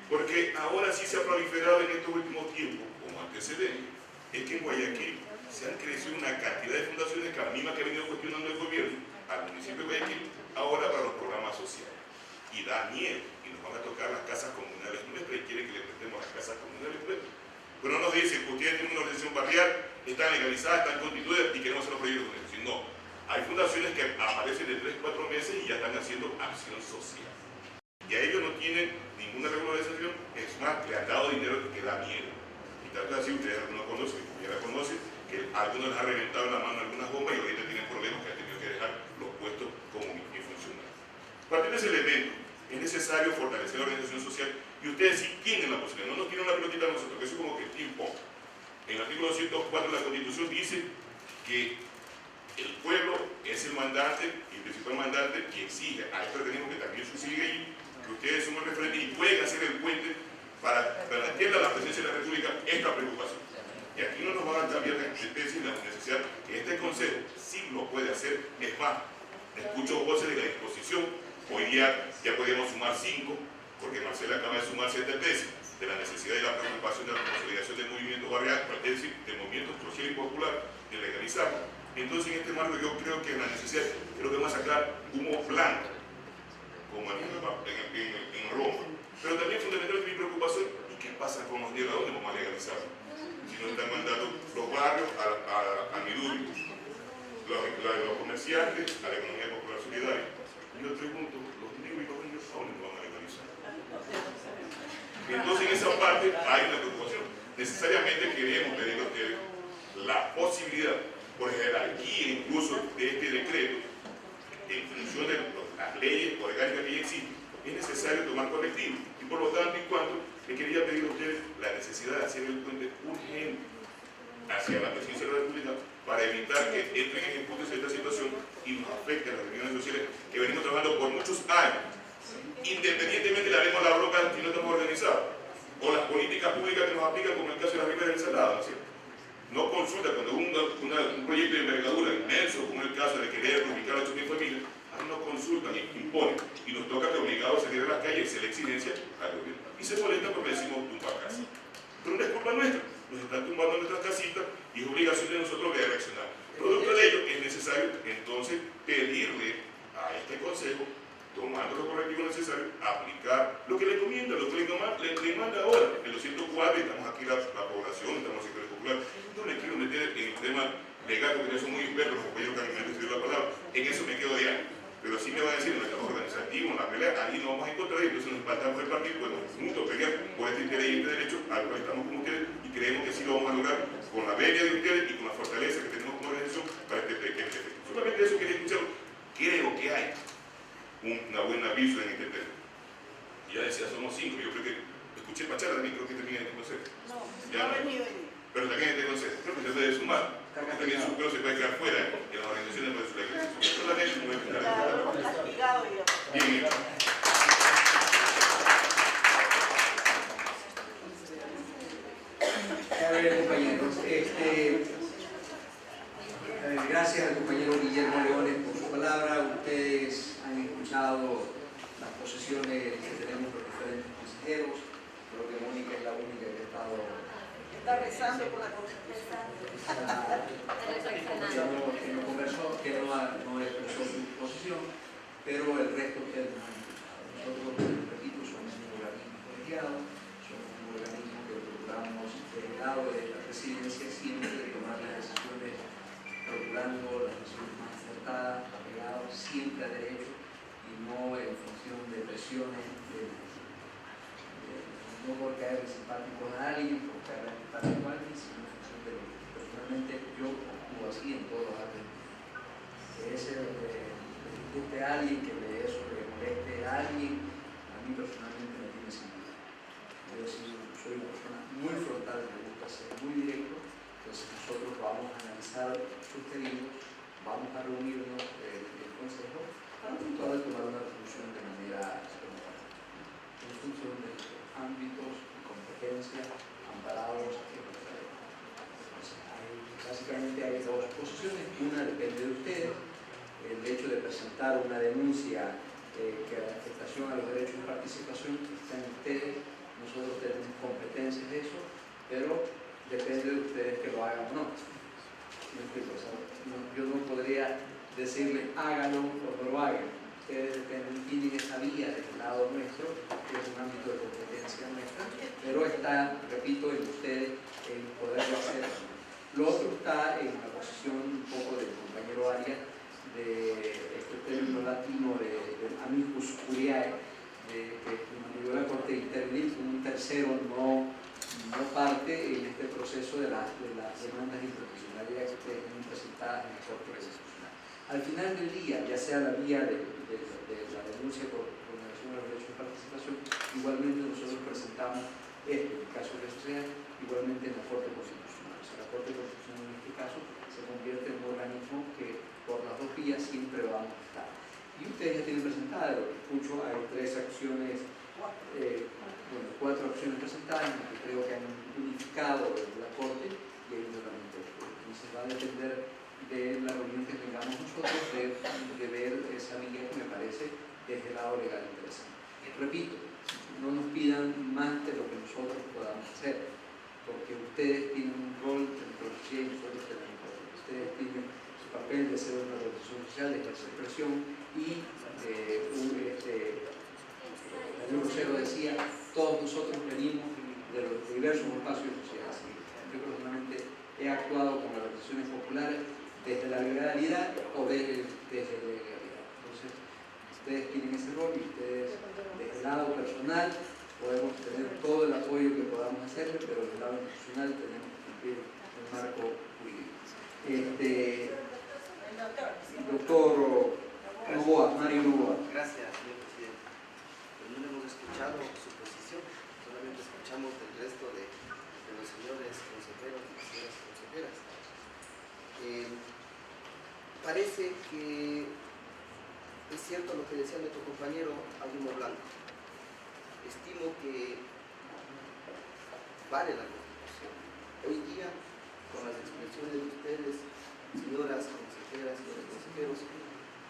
Porque ahora sí se ha proliferado en estos últimos tiempos, como antecedente, es que en Guayaquil se han crecido una cantidad de fundaciones que a la misma que ha venido cuestionando el gobierno, al municipio de Guayaquil, ahora para los programas sociales. Y da miedo, y nos van a tocar las casas comunales nuestras y quieren que le prestemos las casas comunales nuestras. Pero no nos dicen que ustedes tienen una organización barrial, están legalizadas, están constituidas y queremos hacer los proyectos con ellos. No, hay fundaciones que aparecen de 3 o 4 meses y ya están haciendo acción social. Y a ellos no tienen ninguna regularización, es más, le han dado dinero que da miedo. Y tanto así, ustedes no conocen, como ya la conocen, que algunos les ha reventado en la mano algunas bombas y ahorita tienen problemas que han tenido que dejar los puestos como funcionarios. A partir de ese elemento, es necesario fortalecer la organización social y ustedes sí tienen la posibilidad, no nos tienen una pelotita a nosotros, que eso es como que el ping-pong. En el artículo 104 de la Constitución dice que el pueblo es el mandante y el principal mandante que exige. A esto tenemos que también subsigue ahí, que ustedes son el referente y pueden hacer el puente para plantearle a la presidencia de la República esta preocupación. Y aquí no nos van a cambiar de especie la necesidad que este Consejo sí lo puede hacer. Es más, escucho voces de la disposición. Hoy día ya podemos sumar 5, porque Marcela acaba de sumar 7 tesis de la necesidad y la preocupación de la consolidación del movimiento barrial, es decir, del movimiento social y popular, de legalizarlo. Entonces, en este marco yo creo que la necesidad, creo que vamos a sacar humo blanco, como en Roma. Pero también fundamentalmente mi preocupación, ¿y qué pasa con los días? ¿A dónde vamos a legalizarlo? Si nos están mandando los barrios a Miduri, los comerciantes a la economía popular solidaria. Y yo pregunto, los niños y los niños, ¿a dónde nos van a legalizar? Entonces, en esa parte hay una preocupación. Necesariamente queremos pedirle a ustedes la posibilidad, por jerarquía incluso de este decreto, en función de las leyes orgánicas que ya existen, es necesario tomar colectivo. Y por lo tanto, y cuanto, le quería pedir a ustedes la necesidad de hacer el puente urgente hacia la presidencia de la República para evitar que entren en ejecución esta situación y nos afecte a las reuniones sociales que venimos trabajando por muchos años. Independientemente le haremos la bronca si no estamos organizados, o las políticas públicas que nos aplican, como en el caso de la Ribera del Salado, ¿no es cierto? No consulta cuando un proyecto de envergadura inmenso, como el caso de querer ubicar a 8.000 familias, no consultan y imponen, y nos toca que obligados a salir a las calles y hacer la exigencia al gobierno. Y se molestan porque decimos tumba casa. Pero no es culpa nuestra, nos están tumbando nuestras casitas y es obligación de nosotros de reaccionar. Producto de ello es necesario entonces pedirle a este consejo, tomando los correctivos necesarios, aplicar lo que le encomienda, lo que le manda ahora. En los 104 estamos aquí la población, estamos en sectores populares. No me quiero meter en el tema legal porque ellos son muy expertos, los compañeros que me han decidido la palabra. En eso me quedo de año. Pero sí me van a decir, en el trabajo organizativo, en la pelea, ahí nos vamos a encontrar y entonces nos faltamos el partido, bueno, juntos pelear por este interés y este derecho al cual estamos con ustedes y creemos que sí lo vamos a lograr con la venia de ustedes y con la fortaleza que tenemos como organización para este efecto. Solamente eso quería escuchar. Creo que hay un buen aviso en este tema. Y ya decía, somos 5, yo creo que escuché Pachara también, creo que también este consejo. No, ya, no ha venido hoy. Pero también este consejo, creo que se debe sumar. También su pueblo se puede quedar fuera en las organizaciones de su legalización. Solamente no puede quedar. Claro, castigado ya. Bien hecho. A ver, compañeros, gracias al compañero Guillermo Leones por su palabra. Ustedes han escuchado las posiciones que tenemos los diferentes consejeros. Creo que Mónica es la única que ha estado... Está rezando por la constitución. Que no conversó, que no expresó su posición, pero el resto ustedes nos han escuchado. Nosotros, repito, somos un organismo colegiado, somos un organismo que procuramos del lado de la presidencia siempre de tomar las decisiones, procurando las decisiones más acertadas, apegadas siempre a derecho y no en función de presiones de no por caer simpático a alguien, por caer simpático a alguien, sino en función de lo que personalmente yo actúo así en todos los ámbitos. Que ese disguste a alguien, que eso le moleste a alguien, a mí personalmente me tiene sin duda. Yo soy una persona muy frontal, me gusta ser muy directo, entonces nosotros vamos a analizar sus pedidos, vamos a reunirnos en el Consejo para poder tomar una resolución de manera en función de los ámbitos y competencias amparados en nuestra ley. Básicamente hay dos posiciones, una depende de ustedes, el hecho de presentar una denuncia que afectación a los derechos de participación está en ustedes, nosotros tenemos competencias de eso, pero depende de ustedes que lo hagan o no. Yo no podría decirle háganlo o no lo hagan. Ustedes tienen esa vía del lado nuestro, que es un ámbito de competencia nuestra, pero está, repito, en ustedes el poderlo hacer. Lo otro está en la posición un poco del compañero Arias, de este término latino de amicus curiae, que cuando la Corte intervenir como un tercero no parte en este proceso de las demandas de inconstitucionalidad que ustedes tienen presentadas en la Corte Constitucional. Al final del día, ya sea la vía de la denuncia por vulneración de los derechos de participación, igualmente nosotros presentamos esto, en el caso de la sociedad, igualmente en la Corte Constitucional. O sea, la Corte Constitucional en este caso se convierte en un organismo que por las dos vías siempre vamos a estar. Y ustedes ya tienen presentadas, lo que escucho, hay 3 acciones, 4 acciones presentadas, que creo que han unificado la Corte y hay un reglamento. Entonces va a depender de la reunión que tengamos nosotros, de ver esa vía que me parece desde el lado legal interesante. Repito, no nos pidan más de lo que nosotros podamos hacer, porque ustedes tienen un rol dentro de la sociedad y nosotros tenemos otro. Ustedes tienen su papel de ser una organización social, de ejercer presión y Daniel Rosero decía, todos nosotros venimos de los diversos espacios sociales. Yo personalmente he actuado con las organizaciones populares desde la legalidad o desde la ilegalidad. Entonces, ustedes tienen ese rol y ustedes, desde el lado personal, podemos tener todo el apoyo que podamos hacerle, pero desde el lado institucional tenemos que cumplir el marco jurídico. Doctor Novoa, Mario Novoa. Gracias, señor presidente. No hemos escuchado su posición, solamente escuchamos del resto de los señores consejeros y señoras consejeras. Parece que es cierto lo que decía nuestro compañero Álvaro Blanco. Estimo que vale la Constitución. Hoy día, con las expresiones de ustedes, señoras consejeras, señores consejeros,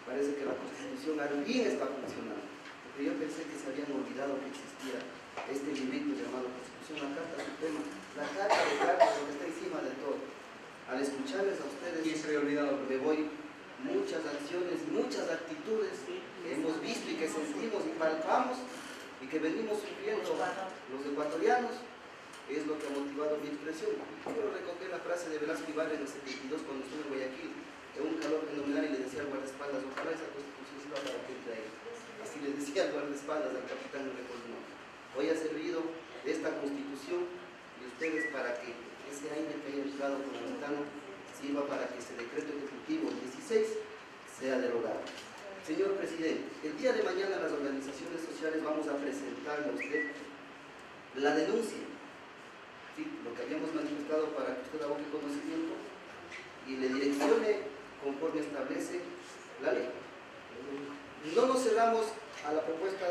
parece que la Constitución al bien está funcionando. Porque yo pensé que se habían olvidado que existía este librito llamado Constitución, la Carta Suprema, la Carta de Cartas, lo que está encima de todo. Al escucharles a ustedes, ¿quién se había olvidado? Me voy muchas acciones, muchas actitudes que hemos visto y que sentimos y palpamos y que venimos sufriendo los ecuatorianos, es lo que ha motivado mi expresión. Quiero recoger la frase de Velasco Ibarra en el 72 cuando estuve en Guayaquil, en un calor fenomenal, y le decía al guardaespaldas, ojalá esa Constitución sirva para que entre ahí. Así le decía al guardaespaldas, al capitán del Recorrido. Hoy ha servido esta Constitución y ustedes para que ese aire que haya entrado por la ventana sirva para que ese decreto ejecutivo 16 sea derogado. Señor presidente, el día de mañana las organizaciones sociales vamos a presentarle a usted la denuncia, ¿sí?, lo que habíamos manifestado para que usted abogue conocimiento y le direccione conforme establece la ley. No nos cerramos a la propuesta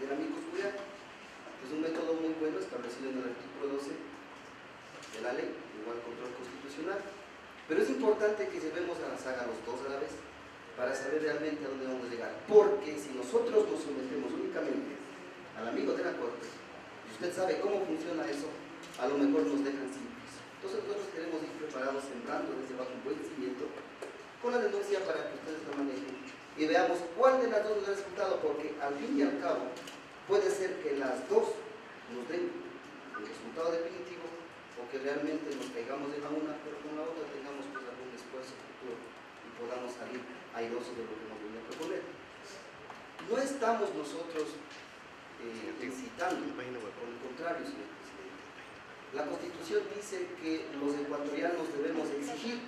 del amicus curiae, es un método muy bueno establecido en el artículo 12 de la ley, igual control constitucional, pero es importante que llevemos a la saga los dos a la vez para saber realmente a dónde vamos a llegar, porque si nosotros nos sometemos únicamente al amigo de la Corte, y usted sabe cómo funciona eso, a lo mejor nos dejan simples. Entonces nosotros queremos ir preparados, sembrando desde bajo un buen cimiento, con la denuncia para que ustedes lo manejen y veamos cuál de las dos nos da resultado, porque al fin y al cabo puede ser que las dos nos den el resultado definitivo o que realmente nos caigamos en la una, pero con la otra tengamos pues algún esfuerzo futuro y podamos salir airosos de lo que nos viene a proponer. No estamos nosotros incitando, por el contrario, señor presidente. La Constitución dice que los ecuatorianos debemos exigir,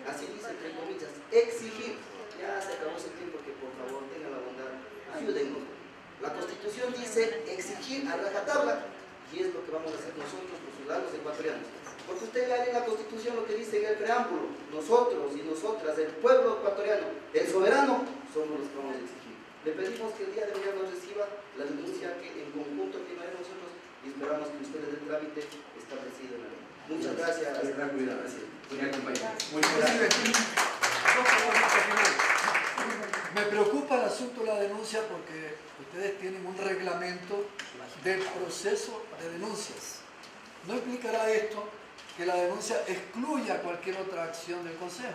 así dice entre comillas, exigir. Ya se acabó ese tiempo, que por favor tengan la bondad, ayúdennos. La Constitución dice exigir a rajatabla, y es lo que vamos a hacer nosotros, los ciudadanos ecuatorianos. Porque usted lea en la Constitución lo que dice en el preámbulo: nosotros y nosotras, el pueblo ecuatoriano, el soberano, somos los que vamos a exigir. Le pedimos que el día de mañana nos reciba la denuncia que en conjunto firmaremos nosotros, y esperamos que ustedes den trámite establecido en la ley. Muchas gracias, señor presidente. Me preocupa el asunto de la denuncia porque ustedes tienen un reglamento del proceso de denuncias. ¿No implicará esto que la denuncia excluya cualquier otra acción del Consejo?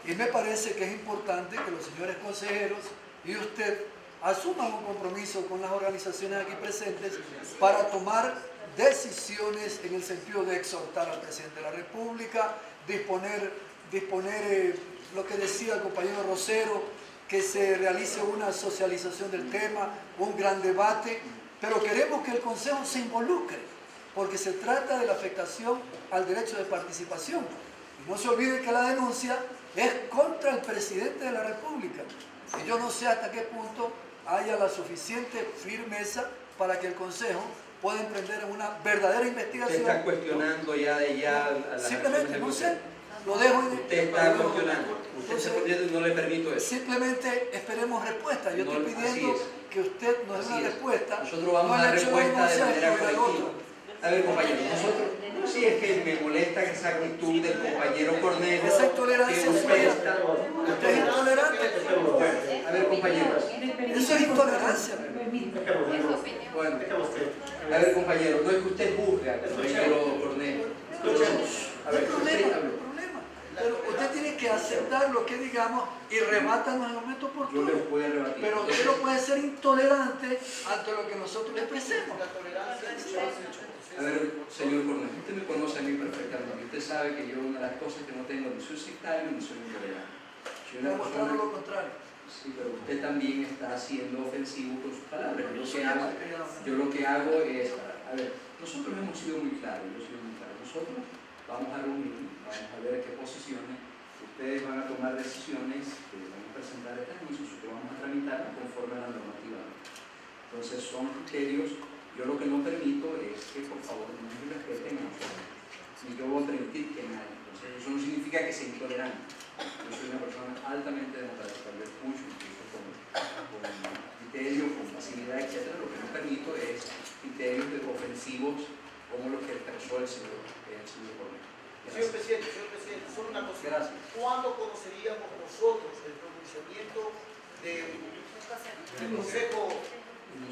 Y me parece que es importante que los señores consejeros y usted asuman un compromiso con las organizaciones aquí presentes para tomar decisiones en el sentido de exhortar al presidente de la República, disponer lo que decía el compañero Rosero, que se realice una socialización del tema, un gran debate, pero queremos que el Consejo se involucre, porque se trata de la afectación al derecho de participación. Y no se olvide que la denuncia es contra el presidente de la República. Y yo no sé hasta qué punto haya la suficiente firmeza para que el Consejo pueda emprender una verdadera investigación. Usted está cuestionando ya a las simplemente, no sé, lo dejo en... Usted está cuestionando, usted se pone, no le permito eso. Simplemente esperemos respuesta. Yo estoy pidiendo que usted nos dé una respuesta. Nosotros vamos a dar respuesta de manera colectiva. A ver, compañero, nosotros, sí, es que me molesta esa actitud del compañero Cornelio. Esa intolerancia que usted está... ¿Usted es intolerante? Bueno, a ver, compañeros. Eso es intolerancia. Bueno, a ver, compañero, no es que usted juzgue al compañero Cornelio. A ver, pero usted tiene que aceptar lo que digamos y rebátanos en el momento oportuno. Yo le puedo rebatir. Pero usted no puede ser intolerante ante lo que nosotros le expresemos. A ver, señor Cornelio, usted me conoce a mí perfectamente. Usted sabe que yo una de las cosas que no tengo ni soy sectario ni soy intolerante. Soy una persona... lo contrario. Sí, pero usted también está siendo ofensivo con sus palabras. Yo lo que hago es... A ver, nosotros hemos sido muy claros, yo soy muy claro. Nosotros vamos a reunir, vamos a ver qué posiciones, ustedes van a tomar decisiones, van a presentar estas anuncios que vamos a tramitar conforme a la normativa. Entonces son criterios. Yo lo que no permito es que por favor no me respeten a nosotros. Ni yo voy a permitir que nadie. Entonces eso no significa que sea intolerante. Yo soy una persona altamente democrática, tal vez mucho, incluso con criterio, con facilidad, etc. Lo que no permito es criterios ofensivos como los que expresó el señor Cornelio. Señor presidente, solo una cosa. Gracias. ¿Cuándo conoceríamos nosotros el pronunciamiento del Consejo?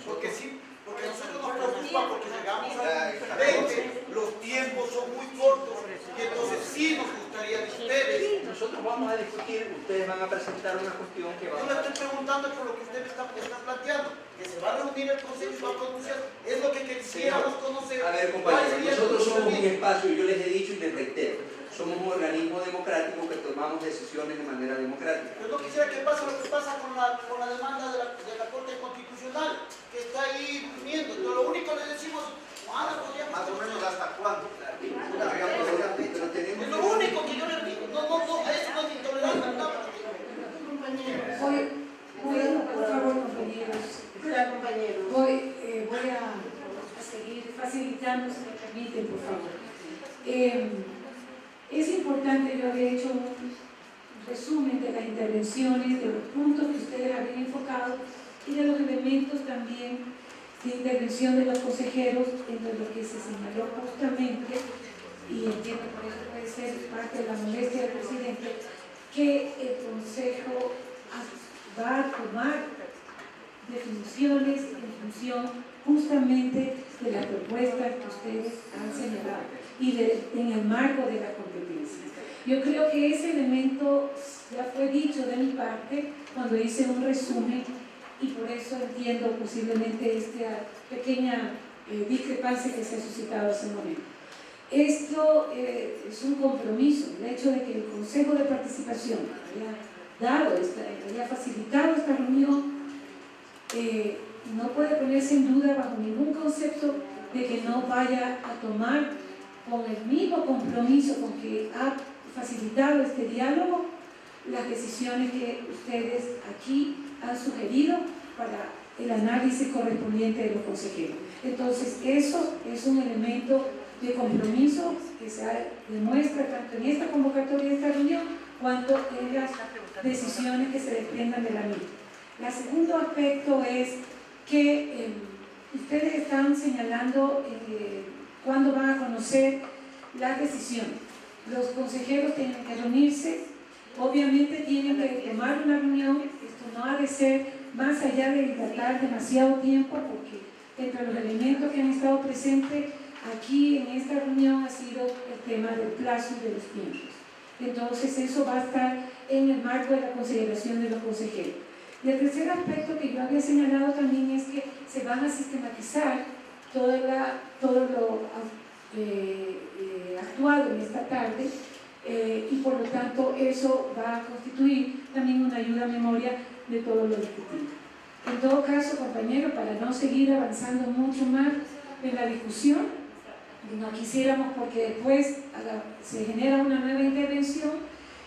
Porque sí, porque nosotros nos preocupa porque llegamos a 20, los tiempos son muy cortos y entonces sí nos gustaría de ustedes. Nosotros vamos a discutir, ustedes van a presentar una cuestión que va a... Yo le estoy preguntando por lo que usted me está planteando, que se va a reunir el Consejo y va a pronunciar, es lo que quisiéramos conocer. A ver, compañeros, nosotros somos un espacio, yo les he dicho y les reitero, somos un organismo democrático que tomamos decisiones de manera democrática. Yo no quisiera que pase lo que pasa con la demanda de la Corte Constitucional, que está ahí durmiendo. Entonces, lo único que le decimos, ¿cuándo podríamos? Más o menos hasta cuándo. Es lo único que yo le digo. No, eso no es intolerante. Por favor, compañeros. Voy a seguir facilitando, si me permiten, por favor. Es importante, yo había hecho un resumen de las intervenciones, de los puntos que ustedes habían enfocado y de los elementos también de intervención de los consejeros, entre lo que se señaló justamente, y entiendo por eso puede ser parte de la molestia del presidente, que el Consejo va a tomar definiciones en función justamente de las propuestas que ustedes han señalado y en el marco de la competencia. Yo creo que ese elemento ya fue dicho de mi parte cuando hice un resumen y por eso entiendo posiblemente esta pequeña discrepancia que se ha suscitado hace un momento. Esto es un compromiso, el hecho de que el Consejo de Participación haya facilitado esta reunión no puede ponerse en duda bajo ningún concepto de que no vaya a tomar con el mismo compromiso con que ha facilitado este diálogo las decisiones que ustedes aquí han sugerido para el análisis correspondiente de los consejeros. Entonces, eso es un elemento de compromiso que se demuestra tanto en esta convocatoria de esta reunión cuanto en las decisiones que se desprendan de la misma. El segundo aspecto es que ustedes están señalando cuándo van a conocer las decisiones. Los consejeros tienen que reunirse, obviamente tienen que tomar una reunión, esto no ha de ser más allá de dilatar demasiado tiempo, porque entre los elementos que han estado presentes aquí en esta reunión ha sido el tema del plazo y de los tiempos. Entonces eso va a estar en el marco de la consideración de los consejeros. Y el tercer aspecto que yo había señalado también es que se van a sistematizar todo lo actuado en esta tarde y por lo tanto eso va a constituir también una ayuda a memoria de todo lo discutido. En todo caso, compañeros, para no seguir avanzando mucho más en la discusión, no quisiéramos, porque después se genera una nueva intervención,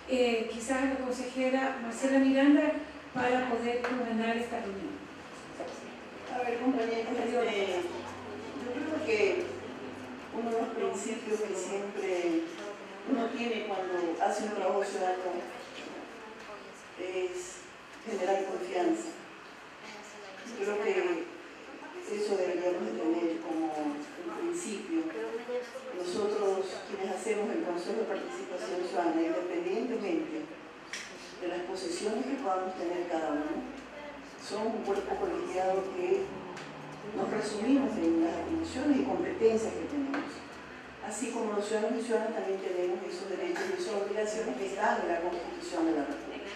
quizás la consejera Marcela Miranda, para poder ordenar esta reunión. A ver, compañeros, yo creo que uno de los principios que siempre uno tiene cuando hace un trabajo ciudadano es generar confianza. Creo que eso deberíamos de tener como un principio. Nosotros, quienes hacemos el Consejo de Participación Ciudadana, independientemente de las posesiones que podamos tener cada uno, somos un cuerpo colegiado que nos resumimos en las atribuciones y competencias que tenemos. Así como los ciudadanos y ciudadanas también tenemos esos derechos y esas obligaciones que están en la Constitución de la República.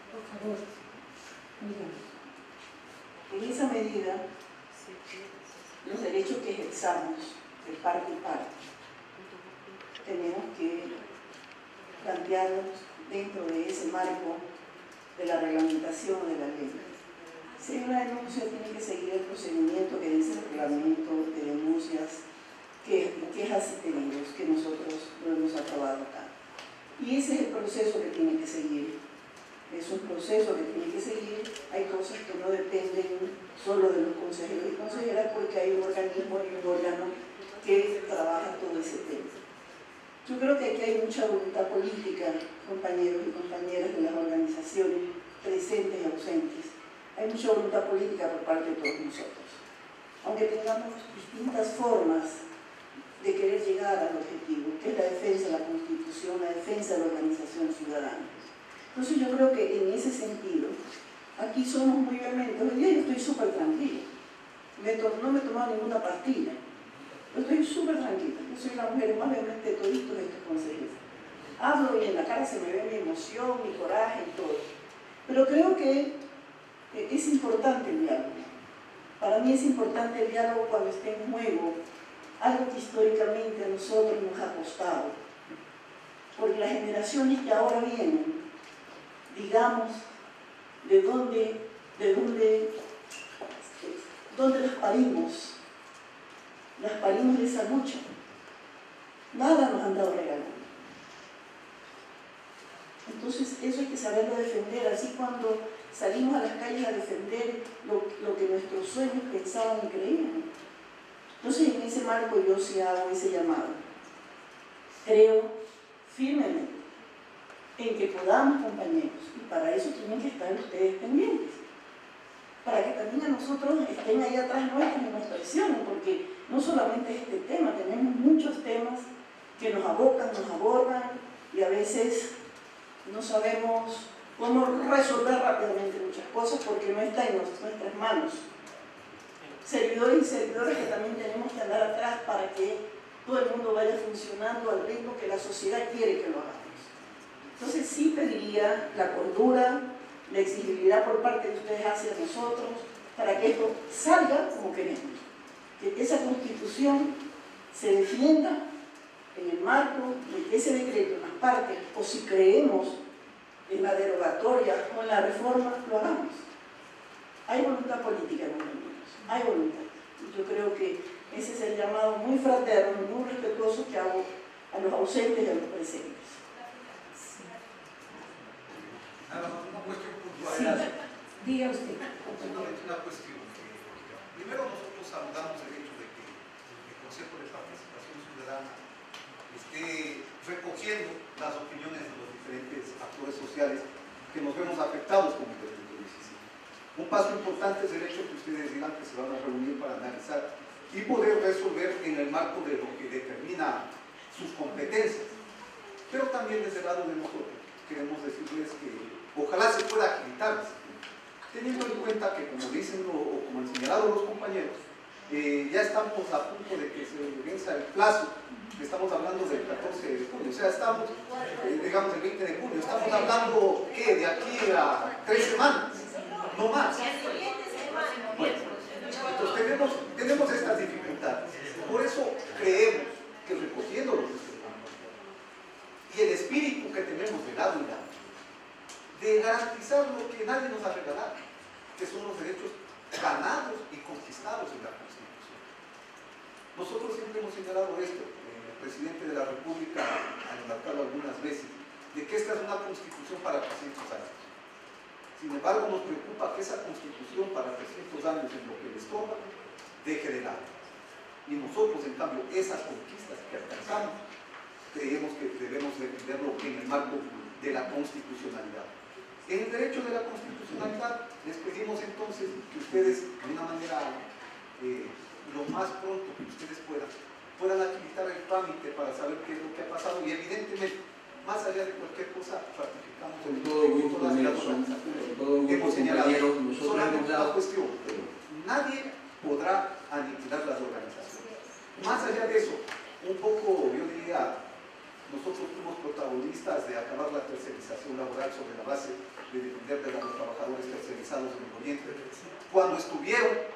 Por favor, en esa medida, los derechos que ejerzamos de parte y parte, tenemos que plantearlos dentro de ese marco de la reglamentación de la ley. Si hay una denuncia, tiene que seguir el procedimiento que dice el reglamento de denuncias, quejas y pedidos que nosotros lo hemos aprobado acá. Y ese es el proceso que tiene que seguir. Es un proceso que tiene que seguir. Hay cosas que no dependen solo de los consejeros y consejeras, porque hay un organismo y un órgano que trabaja todo ese tema. Yo creo que aquí hay mucha voluntad política, compañeros y compañeras de las organizaciones presentes y ausentes. Hay mucha voluntad política por parte de todos nosotros. Aunque tengamos distintas formas de querer llegar al objetivo, que es la defensa de la Constitución, la defensa de la organización ciudadana. Entonces yo creo que en ese sentido, aquí somos muy vehementes. Hoy día yo estoy súper tranquila. No me he tomado ninguna pastilla. Yo estoy súper tranquila. Yo soy la mujer más vehemente de todos estos consejeros. Hablo y en la cara se me ve mi emoción, mi coraje y todo. Pero creo que es importante el diálogo. Para mí es importante el diálogo cuando esté en juego algo que históricamente a nosotros nos ha costado. Porque las generaciones que ahora vienen, digamos, de dónde las parimos. Las parimos de esa lucha. Nada nos han dado regalo. Entonces eso hay que saberlo defender, así cuando salimos a las calles a defender lo que nuestros sueños pensaban y creían. Entonces en ese marco yo sí hago ese llamado. Creo firmemente en que podamos, compañeros, y para eso tienen que estar ustedes pendientes, para que también a nosotros estén ahí atrás nuestros y nos presionen, porque no solamente es este tema, tenemos muchos temas que nos abocan, nos abordan y a veces no sabemos cómo resolver rápidamente muchas cosas porque no está en nuestras manos. Servidores y servidoras que también tenemos que andar atrás para que todo el mundo vaya funcionando al ritmo que la sociedad quiere que lo hagamos. Entonces sí pediría la cordura, la exigibilidad por parte de ustedes hacia nosotros para que esto salga como queremos. Que esa Constitución se defienda en el marco de que ese decreto en las partes, o si creemos en la derogatoria o en la reforma, lo hagamos. hay voluntad política en el mundo, hay voluntad. Y yo creo que ese es el llamado muy fraterno, muy respetuoso que hago a los ausentes y a los presentes. Nada más una cuestión puntual. Sí, diga usted. Solamente una cuestión. Primero nosotros saludamos el hecho de que el Consejo de Participación Ciudadana esté recogiendo las opiniones de los diferentes actores sociales que nos vemos afectados con el decreto 17. Un paso importante es el hecho que ustedes digan que se van a reunir para analizar y poder resolver en el marco de lo que determina sus competencias. Pero también desde el lado de nosotros queremos decirles que ojalá se pueda agilitar, teniendo en cuenta que, como dicen o como han señalado los compañeros, ya estamos a punto de que se venza el plazo. Estamos hablando del 14 de junio, o sea, estamos, digamos, el 20 de junio, estamos hablando, ¿qué? De aquí a 3 semanas, no más. Bueno, entonces tenemos estas dificultades. Por eso creemos que recogiendo los instrumentos y el espíritu que tenemos de lado y lado, de garantizar lo que nadie nos ha regalado, que son los derechos ganados y conquistados en la Constitución. Nosotros siempre hemos señalado esto, el presidente de la República ha remarcado algunas veces, de que esta es una Constitución para 300 años. Sin embargo, nos preocupa que esa Constitución para 300 años en lo que les toca, deje de lado. Y nosotros, en cambio, esas conquistas que alcanzamos, creemos que debemos defenderlo en el marco de la constitucionalidad. En el derecho de la constitucionalidad, les pedimos entonces que ustedes, de una manera lo más pronto que ustedes puedan agilitar el trámite para saber qué es lo que ha pasado y evidentemente, más allá de cualquier cosa, ratificamos con todo gusto, Nelson, con todo gusto, compañeros, solamente una cuestión, nadie podrá aniquilar las organizaciones. Más allá de eso, un poco, yo diría, nosotros fuimos protagonistas de acabar la tercerización laboral sobre la base de defender de los trabajadores tercerizados en el Oriente, cuando estuvieron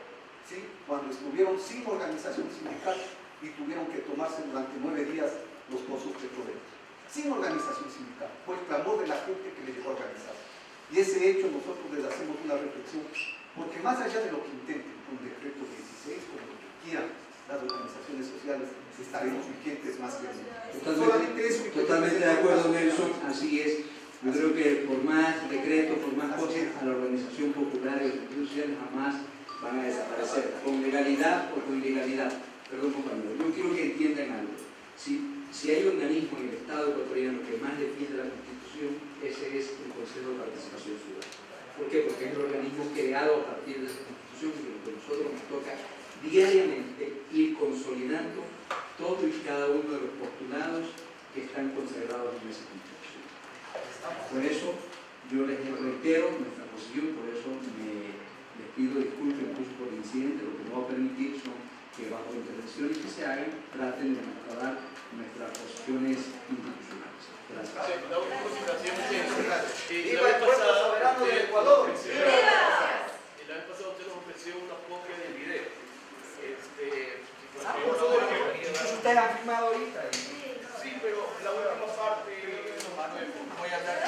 sin organización sindical y tuvieron que tomarse durante 9 días los pozos petroleros, sin organización sindical, fue el clamor de la gente que le llevó a organizar. Y ese hecho nosotros les hacemos una reflexión, porque más allá de lo que intenten con el decreto 16, con lo que quieran las organizaciones sociales, estaremos vigentes más que nunca. Totalmente de acuerdo, Nelson, así es. Yo creo que por más decretos, por más cosas, a la organización popular y las organizaciones sociales jamás van a desaparecer, con legalidad o con ilegalidad. Perdón, compañero, yo quiero que entiendan algo. Si hay un organismo en el Estado ecuatoriano que más defiende la Constitución, ese es el Consejo de Participación Ciudadana. ¿Por qué? Porque es el organismo creado a partir de esa Constitución y lo que a nosotros nos toca diariamente ir consolidando todo y cada uno de los postulados que están consagrados en esa Constitución. Por eso yo les reitero nuestra posición, por eso les pido disculpas incluso por el incidente. Lo que no va a permitir son que bajo intervenciones que se hagan traten de mejorar nuestras posiciones institucionales. Gracias. ¡Viva el pueblo soberano del Ecuador! El año pasado usted nos ofreció una copia del video. Ustedes han firmado ahorita. Sí, pero la última parte voy a hablar.